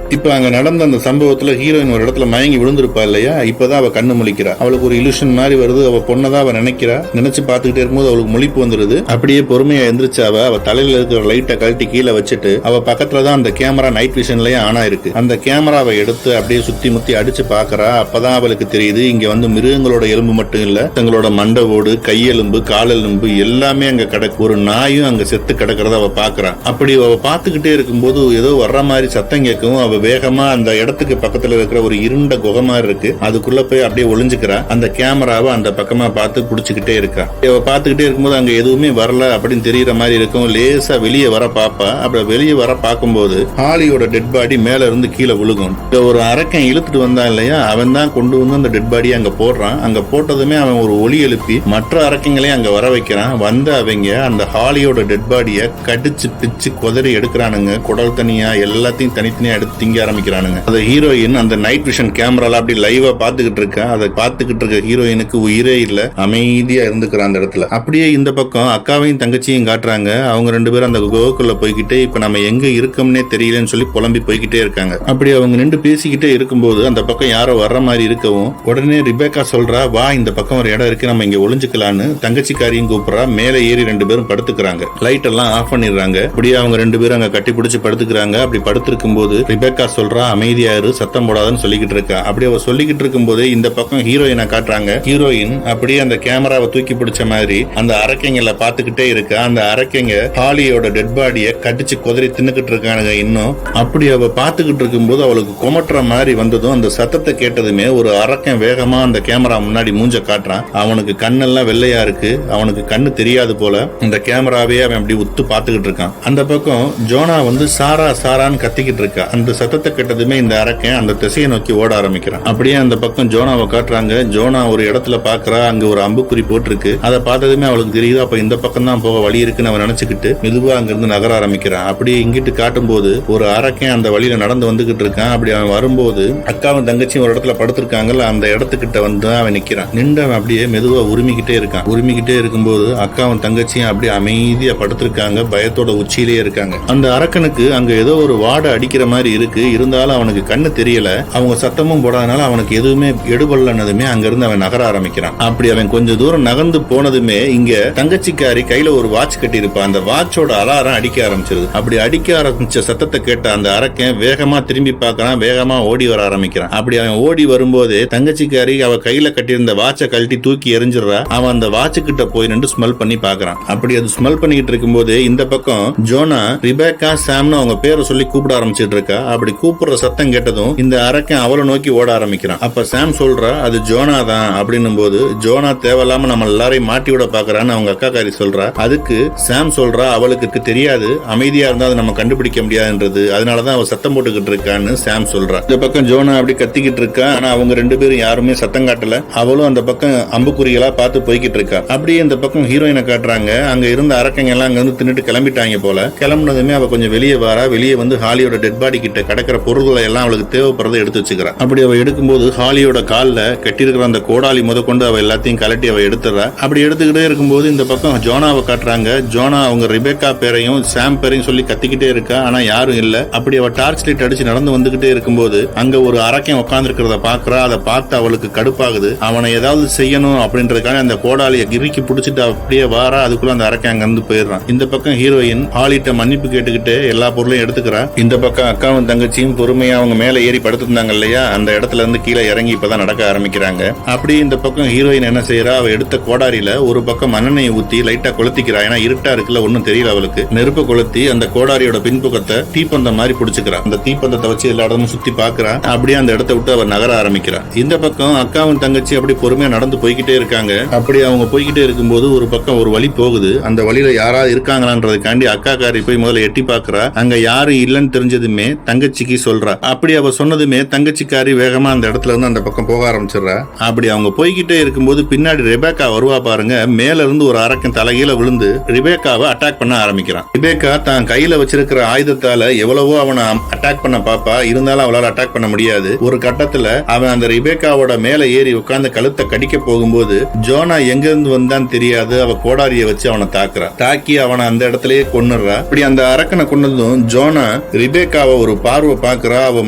இப்ப அங்க நடந்த அந்த சம்பவத்துல ஹீரோயின் ஒரு இடத்துல மயங்கி விழுந்திருப்பா இல்லையா, இப்பதான் அவ கண்ணு முழிக்கிறா. அவளுக்கு ஒரு இலுஷன் மாதிரி வருது. அவ பொண்ணதான் அவ நினைக்கிறா. நினைச்சு பாத்துக்கிட்டே இருக்கும்போது அவளுக்கு முழிப்பு வந்துருது. அப்படியே பொறுமையா எந்திரிச்சு அவ தலையில இருக்கிற லைட்டை கழட்டி கீழே வச்சுட்டு அவ பக்கத்துலதான் அந்த கேமரா நைட் விஷன்லயே ஆனா இருக்கு. அந்த கேமராவை எடுத்து அப்படியே சுத்தி முத்தி அடிச்சு பாக்குறா. அப்பதான் அவளுக்கு தெரியுது, இங்க வந்து மிருகங்களோட எலும்பு மட்டும் இல்ல, தங்களோட மண்டை ஓடு, கையெலும்பு, காலெலும்பு எல்லாமே அங்க கிடக்கு. ஒரு நாயும் அங்க செத்து கிடக்கிறத அவ பாக்குறா. அப்படி அவ பாத்துக்கிட்டே இருக்கும்போது ஏதோ வர்ற மாதிரி சத்தம் கேட்கவும் அவ வேகமா அந்த இடத்துக்கு பக்கத்துல இருக்கிற ஒரு இருண்ட குகை மாதிரி இருக்கு, அதுக்குள்ள போய் அப்படியே ஒளிஞ்சுக்கிறா. அந்த கேமராவை அந்த பக்கமா பார்த்து புடிச்சுக்கிட்டே இருக்கா. அவ பாத்துக்கிட்டே இருக்கும்போது அங்க எதுவுமே வரல அப்படின்னு தெரியற மாதிரி இருக்கும். லேசா வெளியே வர பாப்பா. அப்படி வெளியே வர பார்க்கும்போது ஹாலியோட டெட் பாடி மேல இருந்து கீழே விழுகும். ஒரு அரக்கன் இழுத்துட்டு வந்தான் இல்லையா, அவன் தான் கொண்டு வந்து அந்த டெட் பாடியை அங்க போடுறான். அங்க போட்டதுமே அவன் ஒரு ஒலி எழுப்பி மற்ற அரக்கங்களையும் அங்க வர வைக்கிறான். வந்து அவங்க அந்த ஹாலியோட டெட் பாடியை கடிச்சு பிச்சு கொதறி எடுக்கிறானுங்க. குடல் தனியா எல்லாத்தையும் தனித்தனியா எடுத்து திங்க ஆரம்பிக்கிறானுங்க. அந்த ஹீரோயின் அந்த நைட் விஷன் கேமரால அப்படி லைவா பாத்துக்கிட்டு இருக்கா. அதை பாத்துக்கிட்டு இருக்க ஹீரோயினுக்கு உயிரே இல்ல, அமைதியா இருந்துக்கிறான் அந்த இடத்துல. அப்படியே இந்த பக்கம் அக்காவையும் தங்கச்சியும் காட்டுறாங்க. அவங்க ரெண்டு பேரும் அந்த குகைக்குள்ள போய்கிட்டே இப்ப நம்ம எங்க இருக்கோம்னே தெரியலன்னு சொல்லி புலம்பி போய்கிட்டே இருக்காங்க. அப்படி அவங்க நின்று பேசிக்கிட்டே இருக்கும்போது அந்த பக்கம் யாரோ வர்ற மாதிரி இருக்கவும் உடனே ரிபேக்கா சொல்றா, வா இந்த பக்கம் ஒரு இடம் இருக்கு, நம்ம இங்க ஒளிஞ்சுக்கலான்னு தங்கச்சிக்காரியும் கூப்பிடுறா. மேல ஏறி ரெண்டு பேரும் படுத்துக்கிறாங்க. லைட் எல்லாம் ஆஃப் பண்ணிடுறாங்க. அப்படியே அவங்க ரெண்டு பேரும் அங்க கட்டி பிடிச்சு படுத்துக்கிறாங்க. அப்படி படுத்திருக்கும் போது ரிபேக்கா சொல்றா, அமைதியாரு, சத்தம் போடாதுன்னு சொல்லிக்கிட்டு இருக்கா. அப்படியே அவ சொல்லிக்கிட்டு இருக்கும் போது இந்த பக்கம் ஹீரோயினை காட்டுறாங்க. ஹீரோயின் அப்படியே அந்த கேமராவை தூக்கி பிடிச்ச மாதிரி அந்த அரக்கைங்களை பாத்துக்கிட்டே இருக்கா. அந்த அரக்கைங்க ஹாலியோட டெட் பாடியை கடிச்சு கொதறி தின்னுக்கிட்டு இருக்கானுங்க இன்னும். அப்படி அவ பாத்துக்கிட்டு இருக்கும் போது அவளுக்கு கொமட்டுற மாதிரி வந்ததும் அந்த சத்தத்தை கேட்டதுமே ஒரு அரக்கன் வேகமா அந்த கேமரா முன்னாடி மூஞ்ச காட்டுறான். அவனுக்கு கண்ணெல்லாம் வெள்ளையா இருக்கு. அவனுக்கு கண்ணு தெரியாது போல. அந்த கேமராவே அவன் அப்படி உத்து பாத்துக்கிட்டு இருக்கான். அந்த பக்கம் ஜோனா வந்து சாரா சாரான்னு கத்திக்கிட்டு இருக்கா. அந்த சத்தத்தை கேட்டதுமே இந்த அரக்கன் அந்த திசையை நோக்கி ஓட ஆரம்பிக்கிறான். அப்படியே அந்த பக்கம் ஜோனாவை காட்டுறாங்க. ஜோனா ஒரு இடத்துல பாக்குறா. அங்க ஒரு அம்புக்குறி போட்டிருக்கு. அதை பார்த்ததுமே அவளுக்கு தெரியுது, அப்ப இந்த பக்கம் தான் போக வழி இருக்குன்னு அவன் நினைச்சுக்கிட்டு மெதுவா அங்கிருந்து நகர ஆரம்பிக்கிறான். அப்படியே இங்கிட்டு காட்டும் போது ஒரு அரக்கன் அந்த வழியில நடந்து வந்துகிட்டு இருக்கான். அப்படி அவன் வரும்போது அக்காவும் தங்கச்சியும் ஒரு இடத்துல படுத்திருக்காங்கல்ல, அந்த இடத்துக்கிட்ட வந்து அவன் நிக்கிறான். நின்று அவன் அப்படியே மெதுவா உரிமிக்கிட்டே இருக்கான். உரிமிக்கிட்டே இருக்கும்போது அக்காவும் தங்கச்சியும் அப்படியே அமைதியா படுத்திருக்காங்க. பயத்தோட உச்சியிலேயே இருக்காங்க. அந்த அரக்கனுக்கு அங்க ஏதோ ஒரு வாடை அடிக்கிற மாதிரி இருக்கு. இருந்தாலும் அவனுக்கு கண்ணு தெரியல. அவங்க சத்தமும் போடாதனால அவனுக்கு எதுவுமே எடுபடலன்னதுமே அங்க இருந்து அவன் நகர ஆரம்பிக்கிறான். அப்படி அவன் கொஞ்சம் தூரம் நகர்ந்து போனதுமே இங்க தங்கச்சிக்காரி கையில ஒரு வாட்ச் கட்டி இருப்பான். அந்த வாட்சோட அலாரம் அடிக்க ஆரம்பிச்சிருது. அப்படி அடிக்க ஆரம்பிச்ச சத்தத்தை கேட்ட அந்த அரக்கன் வேகமா திரும்பி பார்க்கறான். வேகமா ஓடி வர ஆரம்பிக்கிறான். அப்படி அவன் ஓடி வரும்போது தங்கச்சிக்காரி அவ கையில கட்டியிருந்த வாட்சை கழட்டி தூக்கி எரிஞ்சிடறா. அவன் அந்த வாட்சு கிட்ட போய் நின்று ஸ்மெல் பண்ணி பாக்குறான். அப்படி அது ஸ்மெல் பண்ணிட்டு இருக்கும்போது இந்த பக்கம் ஜோனா ரிபேக்கா சாம்னு அவங்க பேரை சொல்லி கூப்பிட ஆரம்பிச்சிட்டு இருக்கா. அப்படி கூப்பிடுற சத்தம் கேட்டதும் இந்த அரக்கன் அவளை நோக்கி ஓட ஆரம்பிக்கிறான். அப்ப சாம் சொல்றா, அது ஜோனா தான் அப்படின்னும் போது ஜோனா தேவையில்லாம நம்ம எல்லாரையும் மாட்டி விட பாக்குறான்னு அவங்க அக்காக்காரி சொல்றா. அதுக்கு சாம் சொல்றா, அவளுக்கு தெரியாது, அமைதியா இருந்தா அதை நம்ம கண்டுபிடிக்க முடியாதுன்றது, அதனாலதான் அவ சத்தம் போட்டுக்கிட்டு இருக்கான்னு சாம் சொல்றா. இந்த பக்கம் ஜோனா அப்படி கத்திக்கிட்டு இருக்கா. ஆனா அவங்க ரெண்டு பேரும் யாருமே சத்தம் காட்டல. அவளும் அந்த பக்கம் அம்புக்குறிகளா பார்த்து போய்கிட்டு இருக்கா. அப்படியே இந்த பக்கம் ஹீரோயினை காட்டுறாங்க. அங்க இருந்த அரக்கங்க எல்லாம் அங்க வந்து தின்னுட்டு கிளம்பிட்டாங்க போல. கிளம்புனதுமே அவ கொஞ்சம் வெளியே வரா. வெளியே வந்து ஹாலியோட டெட் பாடி கிட்ட கிடக்கிற பொருள்களை எல்லாம் அவளுக்கு தேவைப்படுறதை எடுத்து வச்சுக்கிறா. அப்படி அவ எடுக்கும்போது ஹாலியோட கால்ல கட்டியிருக்கிற அந்த கோடாலி முத கொண்டு அவ எல்லாத்தையும் கலட்டி அவ எடுத்துறா. அப்படி எடுத்துக்கிட்டே இருக்கும்போது இந்த பக்கம் ஜோனாவை காட்டுறாங்க. ஜோனா அவங்க ரிபேக்கா பேரையும் சாம் பேரையும் சொல்லி கத்திக்கிட்டே இருக்கா. ஆனா யாரும் இல்ல. அப்படி அவ டார்ச் லைட் அடிச்சு நடந்து வந்துகிட்டே இருக்கும்போது அங்க ஒரு அரக்கன் உட்கார்ந்து இருக்கிறத பாக்குறா. அதை பார்த்து அவளுக்கு கடுப்பாகுது. அவனை ஏதாவது செய்யணும் அப்படின்றதுக்காக அந்த கோடாலியை இறுக்கி பிடிச்சிட்டு அப்படியே வாரா. அதுக்குள்ள அந்த அரக்கன் அங்க இருந்து போயிடுறான். இந்த பக்கம் ஹீரோயின் ஹாலிட்ட மன்னிப்பு கேட்டுக்கிட்டு எல்லா பொருளையும் எடுத்துக்கிறா. இந்த பக்கம் அக்காவும் தங்கச்சியும் பொறுமையா அவங்க மேல ஏறி படுத்திருந்தாங்க இல்லையா, அந்த இடத்துல இருந்து கீழே இறங்கி இப்பதான் நடக்க ஆரம்பிக்கிறாங்க. ஆரம்பிக்கிறாங்க. அப்படி இந்த பக்கம் ஹீரோயின் என்ன செய்யறா, அவ எடுத்த கோடாரியில ஒரு பக்கம் மண்ணெண்ணெயை ஊத்தி லைட்டா கொளுத்திக்கிறா. ஏன்னா இருட்டா இருக்குல்ல, ஒன்னும் தெரியல அவளுக்கு. நெருப்பு கொளுத்தி அந்த கோடாரியோட பின்பக்கத்தை தீப்பந்தம் மாதிரி பிடிச்சுக்கிறா. அந்த தீப்பந்தத்தை வச்சு எல்லா இடமும் சுத்தி பாக்குறா. அப்படியே அந்த இடத்தை விட்டு அவர் நகர ஆரம்பிக்கிறா. இந்த பக்கம் அக்காவும் தங்கச்சி அப்படி பொறுமையா நடந்து போய்கிட்டே இருக்காங்க. அப்படி அவங்க போய்கிட்டே இருக்கும்போது ஒரு பக்கம் ஒரு வழி போகுது. அந்த வழியில யாராவது இருக்காங்களான்றதுக்காண்டி அக்கா காரி போய் முதல்ல எட்டி பாக்குறா. அங்க யாரும் இல்லன்னு தெரிஞ்சதுமே தங்கச்சிக்கு சொல்றா. அப்படி அவ சொன்னதுமே தங்கச்சிக்காரி வேகமா அந்த இடத்துல இருந்து அந்த பக்கம் போக ஆரம்பிச்சிடறா. அப்படி அவங்க போய்கிட்டே இருக்கும்போது பின்னாடி ரெபேக்கா வருவா பாருங்க. மேல இருந்து ஒரு அரக்கன் தலைகீழ விழுந்து ரிபேக்காவை அட்டாக் பண்ண ஆரம்பிக்கிறான். ரிபேக்கா தான் கையில வச்சிருக்கிற ஆயுதத்தால எவ்வளவோ அவனை அட்டாக் பண்ண பாப்பா, இருந்தாலும் அவளால அட்டாக் பண்ண முடியாது. ஒரு கட்டத்துல அவன் அந்த ரிபேக்காவோட மேல ஏறி உட்கார்ந்து கழுத்தை கடிக்க போகும்போது ஜோனா எங்க இருந்து வந்தான்னு தெரியாது, அவ கோடாரிய வச்சு அவனை தாக்குறா. தாக்கி அவனை அந்த இடத்துலயே கொன்னுறா. இப்படி அந்த அரக்கனை கொன்னதும் ஜோனா ரிபேக்காவை ஒரு பார்வை பாக்குறா. அவ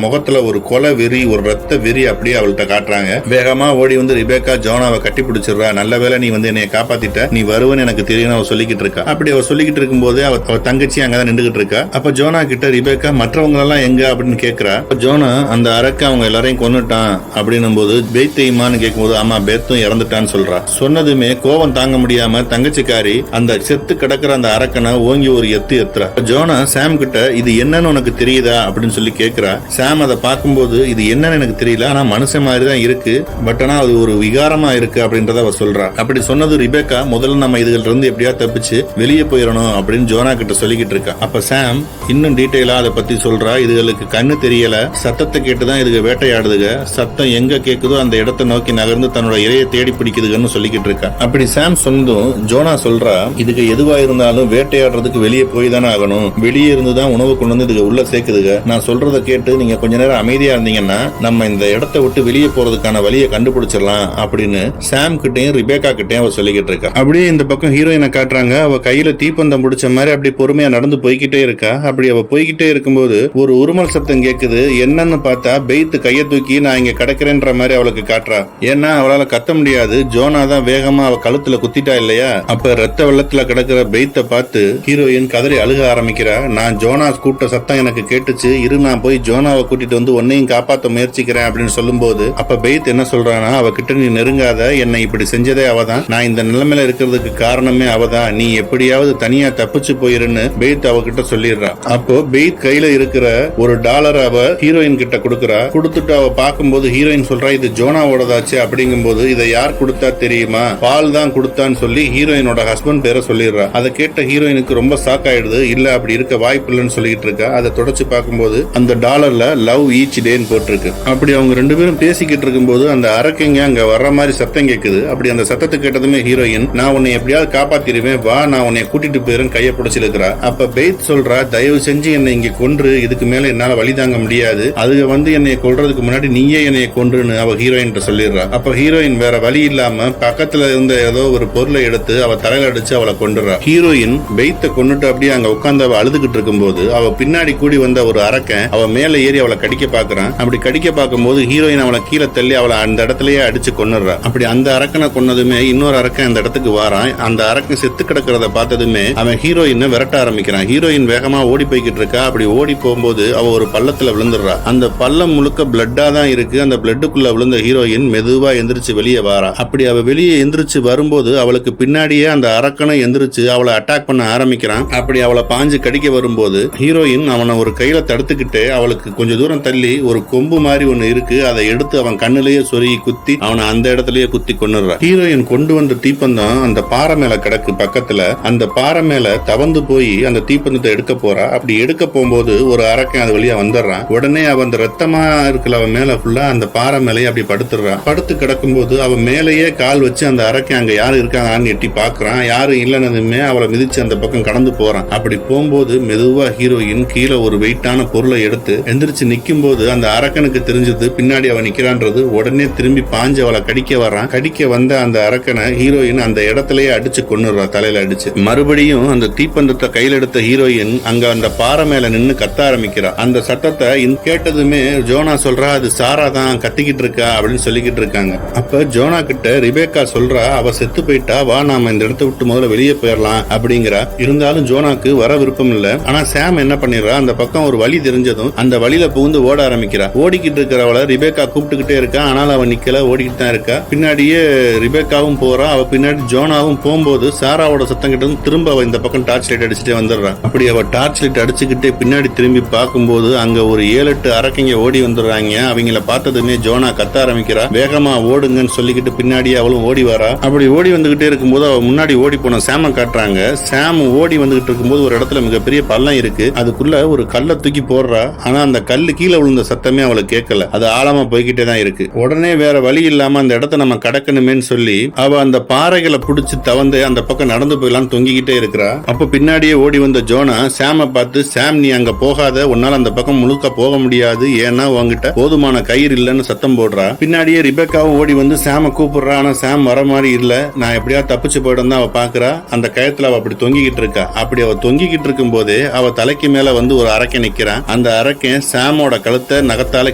முகத்துல ஒரு கொலை வெறி, ஒரு ரத்த வெறி அப்படியே அவள்கிட்ட காட்டுறாங்க. வேகமா ஓடி வந்து ரிபேக்கா ஜோனாவை கட்டி பிடிச்சிடுறா. நல்ல வேளை நீ வந்து என்னைய காப்பாத்திட்ட, நீ வருவன்னு எனக்கு தெரியும் அவ சொல்லிக்கிட்டு இருக்கா. அப்படி அவ சொல்லிக்கிட்டு இருக்கும் போது அவ தங்கச்சி அங்கதான் நின்றுகிட்டு இருக்கா. அப்ப ஜோனா கிட்ட ரிபேக்கா மற்றவங்க எல்லாம் எங்க அப்படின்னு கேக்குறா. ஜோனா அந்த அரக்க அவங்க எல்லாரையும் கொன்னுட்டான் அப்படின்னும் போது பெத் தெரியுமான்னு கேட்கும்போது ஆமா பெத்தும் இறந்துட்டான்னு சொல்றா. சொன்னதுமே கோவம் தாங்க முடியாம தங்கச்சிக்காரி அந்த செத்து கிடக்குற அந்த அரக்கனை ஓங்கி ஒரு எத்துறா. ஜோனா சாம் கிட்ட இது என்னன்னு உனக்கு தெரியுதா அப்படின்னு சொல்லி கேக்குறா. சாம் அதை பார்க்கும்போது இது என்னன்னு எனக்கு தெரியல, ஆனா மனுஷன் மாதிரி தான் இருக்கு, பட் ஆனா அது ஒரு விகாரமா இருக்கு அப்படின்றத அவ சொல்றா. அப்படி சொன்னது ரிபேக்கா முதல்ல நம்ம இதுல இருந்து எப்படியா தப்பிச்சு வெளியே போயிடணும் அப்படின்னு ஜோனா கிட்ட சொல்லிக்கிட்டு இருக்கா. அப்ப சாம் இன்னும் டீடைலா அதை பத்தி சொல்றா. இதுகளுக்கு கண்ணு தெரியல, சத்தத்தை கேட்டுதான் இதுக்கு வேட்டையாடுதுக, சத்தம் எங்க கேக்குதோ அந்த இடத்தை நோக்கி நகர்ந்து தன்னோட இரையை தேடி பிடிக்குதுன்னு சொல்லிக்கிட்டு இருக்கா. அப்படி சாம் சொன்னதும் ஜோனா சொல்றா, இதுக்கு எதுவா இருந்தாலும் வேட்டையாடுறதுக்கு வெளியே போய் தானே ஆகணும், வெளியே இருந்துதான் உணவு கொண்டு வந்து இதுக்கு உள்ள சேர்க்குதுங்க. நான் சொல்றதை கேட்டு நீங்க கொஞ்ச நேரம் அமைதியா இருந்தீங்கன்னா நம்ம இந்த இடத்தை விட்டு வெளியே போறதுக்கான வழியை கண்டுபிடிச்சிடலாம் அப்படின்னு சாம் கிட்டையும் ரிபேக்கா கிட்டையும் அவ சொல்லிக்கிட்டு இருக்கா. அப்படியே இந்த பக்கம் ஹீரோயினை காட்டுறாங்க. அவ கையில தீப்பந்தம் பிடிச்ச மாதிரி அப்படி பொறுமையா நடந்து போய்கிட்டே இருக்கா. அப்படி அவ போய்கிட்டே இருக்கும்போது ஒரு உருமல் சத்தம் கேக்குது. என்னன்னு பார்த்தா பெய்த் கையை தூக்கி நான் இங்க கிடக்கிறேன்ற மாதிரி அவளுக்கு காட்டுறா. ஏன்னா அவளால கத்த முடியாது, ஜோனா தான் வேகமா அவ கழுத்துல குத்திட்டா இல்லையா. அப்ப ரத்த வெள்ளத்துல கிடக்கிற பெய்த்தை பார்த்து ஹீரோயின் கதறி அழுக ஆரம்பிக்கிறா. நான் ஜோனா கூட்ட சத்தம் எனக்கு கேட்டுச்சு, இரு நான் போய் ஜோனாவை கூட்டிட்டு வந்து உன்னையும் காப்பாத்த முயற்சிக்கிறேன் அப்படின்னு சொல்லும் போது அப்ப பெய்த் என்ன சொல்றானா, அவ கிட்ட நீ நெருங்காத, என்னை இப்படி செஞ்சதே அவதான், நான் இந்த நிலைமையில இருக்கிறதுக்கு காரணமே அவதான், நீ எப்படியாவது தனியா தப்பிச்சு போயிருன்னு பெய்த் அவகிட்ட சொல்லிடுறா. அப்போ பெய்த் கையில இருக்கிற ஒரு டாலர் அவ ஹீரோயின் கிட்ட கொடுக்கறா. கொடுத்துட்டு அவ பார்க்கும்போது ஹீரோயின் சொல்றா இது ஜோனாவோடதாச்சு. அப்படிங்கும் போது இதை யார் கொடுத்தா தெரியுமா, பால் தான் கொடுத்தான்னு சொல்லி ஹீரோயினோட ஹஸ்பண்ட் பேரை சொல்லிடுறா. அதை கேட்ட ஹீரோயினுக்கு ரொம்ப ஷாக் ஆயிடுது. இல்ல அப்படி இருக்க வாய்ப்பு இல்லைன்னு சொல்லிட்டு இருக்கா. அதை தொடச்சு பார்க்கும்போது அந்த டாலர்ல லவ் ஈச் டேன்னு போட்டிருக்கு. அப்படி அவங்க ரெண்டு பேரும் பேசிக்கிட்டு இருக்கும்போது அந்த அரக்கைங்க அங்க வர்ற மாதிரி சத்தம் கேக்குது. அப்படி அந்த சத்தத்தை கேட்டதுமே ஹீரோயின் நான் உன்னை எப்படியாவது காப்பாத்திருவேன், வா நான் உன்னை கூட்டிட்டு போயிரும் கையை பிடிச்சிருக்கிறா. அப்ப பெய்த் சொல்றா, தயவு செஞ்சு என்னை இங்க கொன்று, இதுக்கு மேல என்னால வழி தாங்க முடியாது, அதுக வந்து என்னை கொல்றதுக்கு முன்னாடி நீயே என்னை கொன்றுன்னு அவ ஹீரோயின் சொல்லிடுறா. அப்ப ஹீரோயின் வேற வழி இல்லாம பக்கத்துல இருந்த ஏதோ ஒரு பொருளை எடுத்து அவ தலையில அடிச்சு அவளை கொண்டுறா. ஹீரோயின் பெய்த்தை கொண்டுட்டு அப்படியே அங்க உட்கார்ந்து அவ அழுதுகிட்டு இருக்கும் போது அவ பின்னாடி கூடி வந்த ஒரு அரக்கன் அவ மேல ஏறி அவளை கடிக்க பாக்குறான். அப்படி கடிக்க பார்க்கும் போது ஹீரோயின் அவளை கீழே தள்ளி அவளை அந்த இடத்துலயே அடிச்சு கொன்னுறா. அப்படி அந்த அரக்கனை கொன்னதுமே இன்னொரு அரக்கன் அந்த இடத்துக்கு வாரான். அந்த அரக்கன் செத்து கிடக்கிறத பார்த்ததுமே அவன் ஹீரோயினை விரட்ட ஆரம்பிக்கிறான். ஹீரோயின் வேகமா ஓடி போய்கிட்டு இருக்கா. அப்படி ஓடி போகும்போது அவ ஒரு பள்ளத்துல விழுந்துடுறா. அந்த பள்ளம் முழுக்க பிளட்டா தான் இருக்கு. அந்த பிளட்டுக்குள்ள விழுந்த ஹீரோயின் மெதுவா எந்திரிச்சு வெளியே வாரா. அப்படி அவ வெளியே எந்திரிச்சு வரும்போது அவளுக்கு பின்னாடியே அந்த அரக்கனை எந்திரிச்சு அவளை அட்டாக் பண்ண ஆரம்பிக்கிறான். அப்படி அவளை பாஞ்சு கடிக்க வரும்போது ஹீரோயின் அவனை ஒரு கையில தடுத்துக்கிட்டு அவளுக்கு கொஞ்சம் தூரம் தள்ளி ஒரு கொம்பு மாதிரி ஒண்ணு இருக்கு, அதை எடுத்து அவன் கண்ணிலேயே சொருகி குத்தி அவனை அந்த இடத்துலயே குத்தி கொன்னுறா. ஹீரோயின் கொண்டு வந்த தீப்பந்தம் அந்த பாறை மேல கிடக்கு பக்கத்துல. அந்த பாறை மேல தவந்து போய் அந்த தீப்பந்தத்தை எடுக்க போறா. அப்படி எடுக்க போகும்போது ஒரு அரக்கன் அது வழியா வந்துடுறான். உடனே அவன் அந்த ரத்தமா இருக்கல அவன் மேல ஃபுல்லா அந்த பாறை மேலேயே அப்படி படுத்துறான். படுத்து கிடக்கும் போது அவன் மேலேயே கால் வச்சு அந்த அரக்கன் அங்க யாரு இருக்காங்கன்னு எட்டி பாக்குறான். யாரும் இல்லைன்னதுமே அவளை மிதிச்சு அந்த பக்கம் கடந்து போறான். அப்படி போகும்போது மெதுவா ஹீரோயின் கீழே ஒரு வெயிட்டான பொருளை எடுத்து எந்திரிச்சு நிக்கும் போது அந்த அரக்கனுக்கு தெரிஞ்சது பின்னாடி அவன் நிக்கிறான்றது. உடனே திரும்பி பாஞ்சு அவளை கடிக்க வர்றான். கடிக்க வந்த அந்த அரக்கனை ஹீரோயின் அந்த இடத்துலயே அடிச்சு கொன்னுறா, தலையில அடிச்சு. மறுபடியும் அந்த தீப்பந்தத்தை கையில எடுத்த ஹீரோயின் அங்க அந்த பாறை மேல நின்னு கத்த ஆரம்பிக்கிறா. அந்த சத்தத்தை கேட்டதுமே ஜோனா சொல்றா, அது சாரா தான் கத்திக்கிட்டு இருக்கா அப்படின்னு சொல்லிக்கிட்டு இருக்காங்க. அப்ப ஜோனா கிட்ட ரிபேக்கா சொல்றா, அவ செத்து போயிட்டா, வா நாம இந்த இடத்தை விட்டு முதல்ல வெளியே போயிடலாம் அப்படிங்கிறா. இருந்தாலும் ஜோனாக்கு வர விருப்பம் இல்ல. ஆனா சாம் என்ன பண்ணிடுறா, அந்த பக்கம் ஒரு வழி தெரிஞ்சதும் அந்த வழியில புகுந்து ஓட ஆரம்பிக்கிறா. ஓடிக்கிட்டு இருக்கிறவளை ரிபேக்கா கூப்பிட்டுக்கிட்டே இருக்கா. ஆனாலும் நாள் அவ நிக்கல, ஓடிக்கிட்டு தான் இருக்கா. பின்னாடியே ரிபேக்காவும் போறா. அவ பின்னாடி ஜோனாவும் போகும்போது சாராவோட சத்தம் கிட்ட திரும்ப அவ இந்த பக்கம் டார்ச் லைட் அடிச்சுட்டே வந்துடுறான். அப்படி அவ டார்ச் லைட் அடிச்சுக்கிட்டே பின்னாடி திரும்பி பார்க்கும்போது அங்க ஒரு 7-8 அரக்கைங்க ஓடி வந்துடுறாங்க. அவங்கள பார்த்ததுமே ஜோனா கத்த ஆரம்பிக்கிறா. வேகமா ஓடுங்கன்னு சொல்லிக்கிட்டு பின்னாடியே அவளும் ஓடி வரா. அப்படி ஓடி வந்துகிட்டே இருக்கும்போது அவ முன்னாடி ஓடி போன சாம காட்டுறாங்க. சாம் ஓடி வந்துகிட்டு இருக்கும்போது ஒரு இடத்துல மிகப்பெரிய பள்ளம் இருக்கு. அதுக்குள்ள ஒரு கல்லை தூக்கி போடுறா. ஆனா அந்த கல்லு கீழே விழுந்த சத்தமே அவளுக்கு கேட்கல. அது ஆழமா போய்கிட்டே தான் இருக்கு. உடனே வேற வழி இல்லாம அந்த இடத்த நம்ம கடக்கணுமேன்னு சொல்லி அவ அந்த பாறைகளை புடிச்சு தவந்து அந்த பக்கம் நடந்து போயலாம் தொங்கிக்கிட்டே இருக்கிறா. அப்ப பின்னாடியே ஓடி வந்த ஜோனா சாம பார்த்து, சாம் நீ அங்க போகாத, உன்னால அந்த பக்கம் முழுக்க போக முடியாது, ஏன்னா உங்ககிட்ட போதுமான கயிறு இல்லன்னு சத்தம் போடுறா. பின்னாடியே ரிபேக்காவும் ஓடி வந்து சாம கூப்பிடுறா. ஆனா சாம் வர மாதிரி இல்ல. நான் எப்படியா தப்பிச்சு போயிடும் தான் அவ பாக்குறா. அந்த கயத்துல அவ அப்படி தொங்கிக்கிட்டு இருக்கா. அப்படி அவ தொங்கிக்கிட்டு இருக்கும் போதே அவ தலைக்கு மேல வந்து ஒரு அரக்கன் நிக்கிறான். அந்த அரக்கன் சாமோட கழுத்தை நகத்தால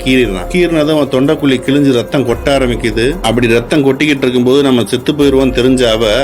கீறிடுறான். கீறினதும் அவன் தொண்டைக்குள்ளி கிழிஞ்சு ரத்தம் கொட்ட ஆரம்பிக்குது. அப்படி ரத்தம் கொட்டிக்கிட்டு இருக்கும் போது நம்ம செத்து போயிருவோம் தெரிஞ்ச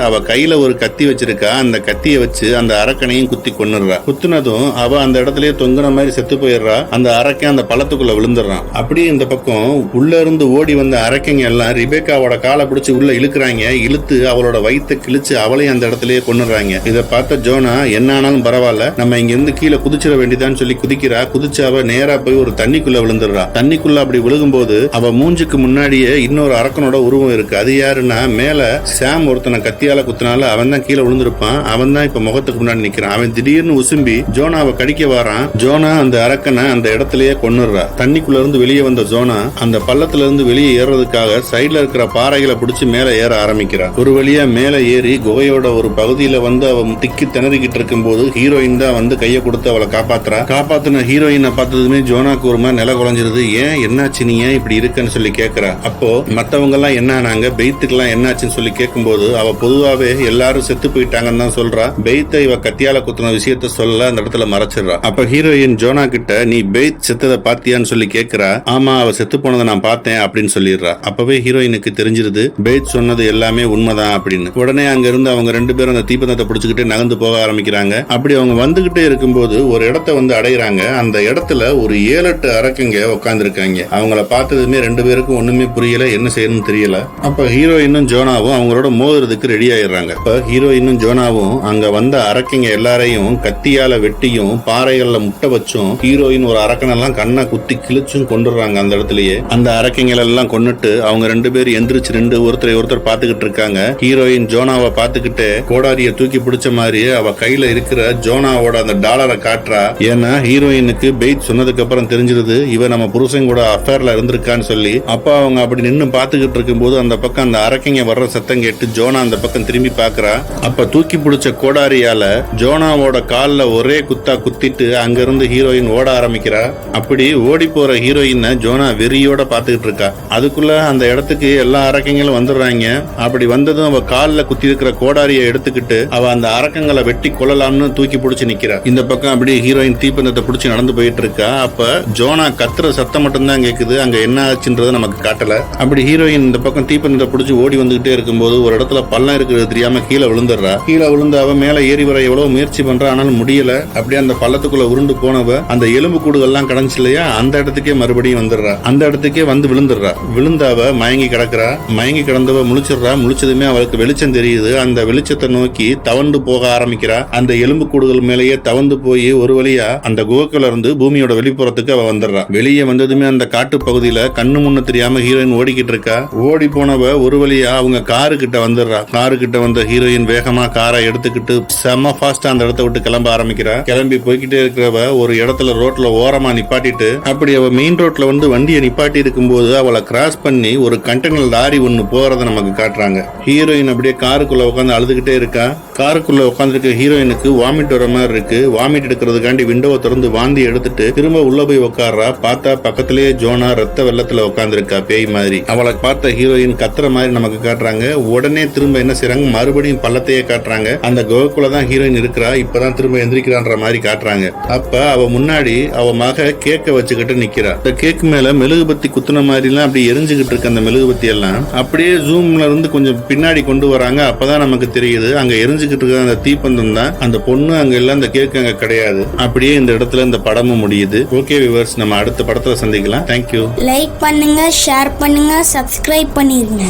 அவ கையில ஒரு கத்தி வச்சிருக்கா. அந்த கத்திய வச்சு அந்த அரக்கனையும் குத்தி கொன்னுடுறா. குத்துனதும் அவ அந்த இடத்துலயே தொங்குன மாதிரி செத்து போயிடுறா. அந்த அரக்கன் அந்த பள்ளத்துக்குள்ள விழுந்துடுறான். அப்படியே இந்த பக்கம் உள்ள இருந்து ஓடி வந்த அரக்கங்க எல்லாம் ரிபேக்காவோட காலை பிடிச்சு உள்ள இழுக்கிறாங்க. இழுத்து அவளோட வயித்தை கிழிச்சு அவளையும் அந்த இடத்துலயே கொன்னுறாங்க. இதை பார்த்த ஜோனா என்ன ஆனாலும் பரவாயில்ல, நம்ம இங்க இருந்து கீழே குதிச்சிட வேண்டியதான்னு சொல்லி குதிக்கிறா. குதிச்சு அவ நேரா போய் ஒரு தண்ணிக்குள்ள விழுந்துடுறா. தண்ணிக்குள்ள அப்படி விழுகும்போது அவ மூஞ்சுக்கு முன்னாடியே இன்னொரு அரக்கனோட உருவம் இருக்கு. அது யாருன்னா மேல சாம் ஒருத்தனை கத்தியால குத்தினால அவன் தான் கீழே விழுந்திருப்பான். அவன் தான் இப்ப முகத்துக்கு முன்னாடி நிக்கிறான். அவன் திடீர்னு உசும்பி ஜோனாவை கடிக்க வரான். ஜோனா அந்த அரக்கனை அந்த இடத்துலயே கொன்னுடுறா. தண்ணிக்குள்ள இருந்து வெளியே வந்த ஜோனா அந்த பள்ளத்துல இருந்து வெளியே ஏறதுக்காக சைட்ல இருக்கிற பாறைகளை பிடிச்சு மேல ஏற ஆரம்பிக்கிறா. ஒரு வழியா மேல ஏறி குகையோட ஒரு பகுதியில வந்து அவ திக்கி திணறிக்கிட்டு இருக்கும் போது ஹீரோயின் தான் வந்து கையை கொடுத்து அவளை காப்பாத்துறா. காப்பாத்தின ஹீரோயினை பார்த்ததுமே ஜோனாக்கு ஒரு மாதிரி நில குலைஞ்சிருது. ஏன் என்னாச்சு, நீ ஏன் இப்படி இருக்குன்னு சொல்லி கேக்குறா. அப்போ மத்தவங்க எல்லாம் என்ன ஆனாங்க, பெய்த்துக்கு எல்லாம் என்னாச்சுன்னு சொல்லி கேட்கும்போது அவ பொதுவாவே எல்லாரும் செத்து போயிட்டாங்கன்னு தான் சொல்றா. பெய்த்தை இவ கத்தியால குத்துன விஷயத்த சொல்ல அந்த இடத்துல மறைச்சிடுறா. அப்ப ஹீரோயின் ஜோனா கிட்ட நீ பெய்த் செத்ததை பாத்தியான்னு சொல்லி கேக்குறா. ஆமா, அவ செத்து போனதை நான் பார்த்தேன் அப்படின்னு சொல்லிடுறா. அப்பவே ஹீரோயினுக்கு தெரிஞ்சிருது பெய்த் சொன்னது எல்லாமே உண்மைதான் அப்படின்னு. உடனே அங்க இருந்து அவங்க 2 பேரும் அந்த தீப்பந்தத்தை பிடிச்சுக்கிட்டு நகர்ந்து போக ஆரம்பிக்கிறாங்க. அப்படி அவங்க வந்துகிட்டே இருக்கும்போது ஒரு இடத்த வந்து அடையிறாங்க. அந்த இடத்துல ஒரு 7-8 அரக்கங்க உட்கார்ந்துருக்காங்க. அவங்கள பார்த்ததுமே 2 பேருக்கும் ஒண்ணுமே புரியல, என்ன செய்யணும்னு தெரியல. அப்ப ஹீரோயினும் ஜோனாவும் அவங்களோட மோதுறதுக்கு ரெடி ஆயிடுறாங்க. இப்ப ஹீரோயினும் ஜோனாவும் அங்க வந்த அரக்கங்க எல்லாரையும் கத்தியால வெட்டியும் பாறைகள்ல முட்டை வச்சும் ஹீரோயின் ஒரு அரக்கனெல்லாம் கண்ணை குத்தி கிழிச்சும் கொண்டுறாங்க. அந்த இடத்துலயே அந்த அரக்கங்களை எல்லாம் கொன்னுட்டு அவங்க 2 பேரும் எந்திரிச்சு நின்று ஒருத்தர் பாத்துக்கிட்டு இருக்காங்க. ஹீரோயின் ஜோனாவை பாத்துக்கிட்டு கோடாரிய தூக்கி பிடிச்ச மாதிரி அவ கையில இருக்கிற ஜோனாவோட அந்த டாலரை காட்டுறா. ஏன்னா ஹீரோயினுக்கு பெய்த் சொன்னதுக்கு அப்புறம் தெரிஞ்சிருது இவ நம்ம புருஷன் கூட அஃபேர்ல இருந்திருக்கான்னு சொல்லி. அப்ப அவங்க அப்படி நின்னு பாத்துக்கிட்டு இருக்கும் போது அந்த பக்கம் அந்த அரக்கங்க வர்ற சத்தம் கேட்டு ஜோனா அந்த பக்கம் திரும்பி பாக்குறா. அப்ப தூக்கி பிடிச்ச கோடாரியால ஜோனாவோட கால்ல ஒரே குத்தா குத்திட்டு அங்க இருந்து ஹீரோயின் ஓட ஆரம்பிக்கிறா. அப்படி ஓடி போற ஹீரோயினை ஜோனா வெறியோட பாத்துக்கிட்டு இருக்கா. அதுக்குள்ள அந்த இடத்துக்கு எல்லா அரக்கங்களும் வந்துடுறாங்க. அப்படி வந்ததும் அவ கால்ல குத்தி இருக்கிற கோடாரியை எடுத்துக்கிட்டு அவ அந்த அரக்கங்களை வெட்டி கொள்ளலாம்னு தூக்கி பிடிச்சு நிக்கிறா. இந்த பக்கம் அப்படி ஹீரோயின் தீப்பந்தத்தை பிடிச்சு நடந்து போயிட்டு இருக்கா. அப்ப ஜோனா கத்துற சத்தம் மட்டும் தான் கேக்குது. அங்க என்ன ஆச்சுன்றது நமக்கு காட்டல. அப்படி ஹீரோயின் இந்த பக்கம் தீப்பந்தத்தை பிடிச்சு ஓடி வந்துகிட்டே இருக்கும்போது ஒரு இடத்துல பள்ளம் இருக்கிறது தெரியாம கீழே விழுந்துடுறா. கீழே விழுந்து அவ மேல ஏறி வர எவ்வளவு முயற்சி பண்றா, ஆனாலும் முடியல. அப்படியே அந்த பள்ளத்துக்குள்ள உருண்டு போனவ அந்த எலும்பு கூடுகள்லாம் கடந்துச்சு இல்லையா, அந்த இடத்துக்கே மறுபடியும் வந்துடுறா. அந்த இடத்துக்கே வந்து விழுந்துடுறா. விழுந்தாவ மயங்கி கிடக்குறா. மயங்கி கிடந்தவ முழிச்சிடுறா. முழிச்சதுமே அவளுக்கு வெளிச்சம் தெரியுது. அந்த வெளிச்சத்தை நோக்கி தவண்டு போக ஆரம்பிக்கிறா. அந்த எலும்பு கூடுகள் மேலேயே தவந்து போய் ஒரு வழியா அந்த குகைக்குள்ள இருந்து பூமியோட வெளிப்புறத்துக்கு அவ வந்துடுறா. வெளியே வந்ததுமே அந்த காட்டு பகுதியில கண்ணு முன்ன தெரியாம ஹீரோயின் ஓடிக்கிட்டு இருக்கா. ஓடி போனவ ஒரு வழியா அவங்க காரு கிட்ட வந்துடுறா. காரு கிட்ட வந்த ஹீரோயின் வேகமா காரை எடுத்துக்கிட்டு செம ஃபாஸ்டா அந்த இடத்த விட்டு கிளம்ப ஆரம்பிக்கிறா. கிளம்பி போய்கிட்டே இருக்கிறவ ஒரு இடத்துல ரோட்ல ஓரமா நிப்பாட்டிட்டு அப்படி அவ மெயின் ரோட்ல வந்து வண்டியை நிப்பாட்டி இருக்கும் போது அவளை கிராஸ் பண்ணி ஒரு கண்டெய்னர் லாரி ஒண்ணு போறத நமக்கு காட்டுறாங்க. ஹீரோயின் அப்படியே காருக்குள்ள உட்காந்து அழுதுகிட்டே இருக்கா. காருக்குள்ள உட்காந்துருக்க ஹீரோயினுக்கு வாமிட் வர மாதிரி இருக்கு. வாமிட் எடுக்கிறதுக்காண்டி விண்டோவை திறந்து வாந்தி எடுத்துட்டு திரும்ப உள்ள போய் உட்கார்றா. பார்த்தா பக்கத்திலேயே ஜோனா ரத்த வெள்ளத்துல உட்காந்துருக்கா பேய் மாதிரி. அவளை பார்த்த ஹீரோயின் கத்துற மாதிரி நமக்கு காட்டுறாங்க. உடனே திரும்ப என்ன செய்றாங்க, மறுபடியும் பள்ளத்தையே காட்டுறாங்க. அந்த குகைக்குள்ளதான் ஹீரோயின் இருக்கிறா. இப்பதான் திரும்ப எந்திரிக்கிறான்ற மாதிரி காட்டுறாங்க. அப்ப அவ முன்னாடி அவ மக கேக்க வச்சுக்கிட்டு நிக்கிறா. இந்த கேக் மேல மெழுகுபத்தி குத்துன மாதிரி எல்லாம் அப்படி எரிஞ்சுகிட்டு இருக்கு. அந்த மெழுகுபத்தி எல்லாம் அப்படியே ஜூம்ல இருந்து கொஞ்சம் பின்னாடி கொண்டு வராங்க. அப்பதான் நமக்கு தெரியுது அங்க எரிஞ்சுக்கிட்டு இருக்க அந்த தீப்பந்தம் தான் அந்த பொண்ணு. அங்க இல்ல, அந்த கேக் அங்க கிடையாது. அப்படியே இந்த இடத்துல இந்த படமும் முடியுது. ஓகே வியூவர்ஸ், நம்ம அடுத்த படத்துல சந்திக்கலாம். தேங்க்யூ. லைக் பண்ணுங்க, ஷேர் பண்ணுங்க, சப்ஸ்கிரைப் பண்ணிருங்க.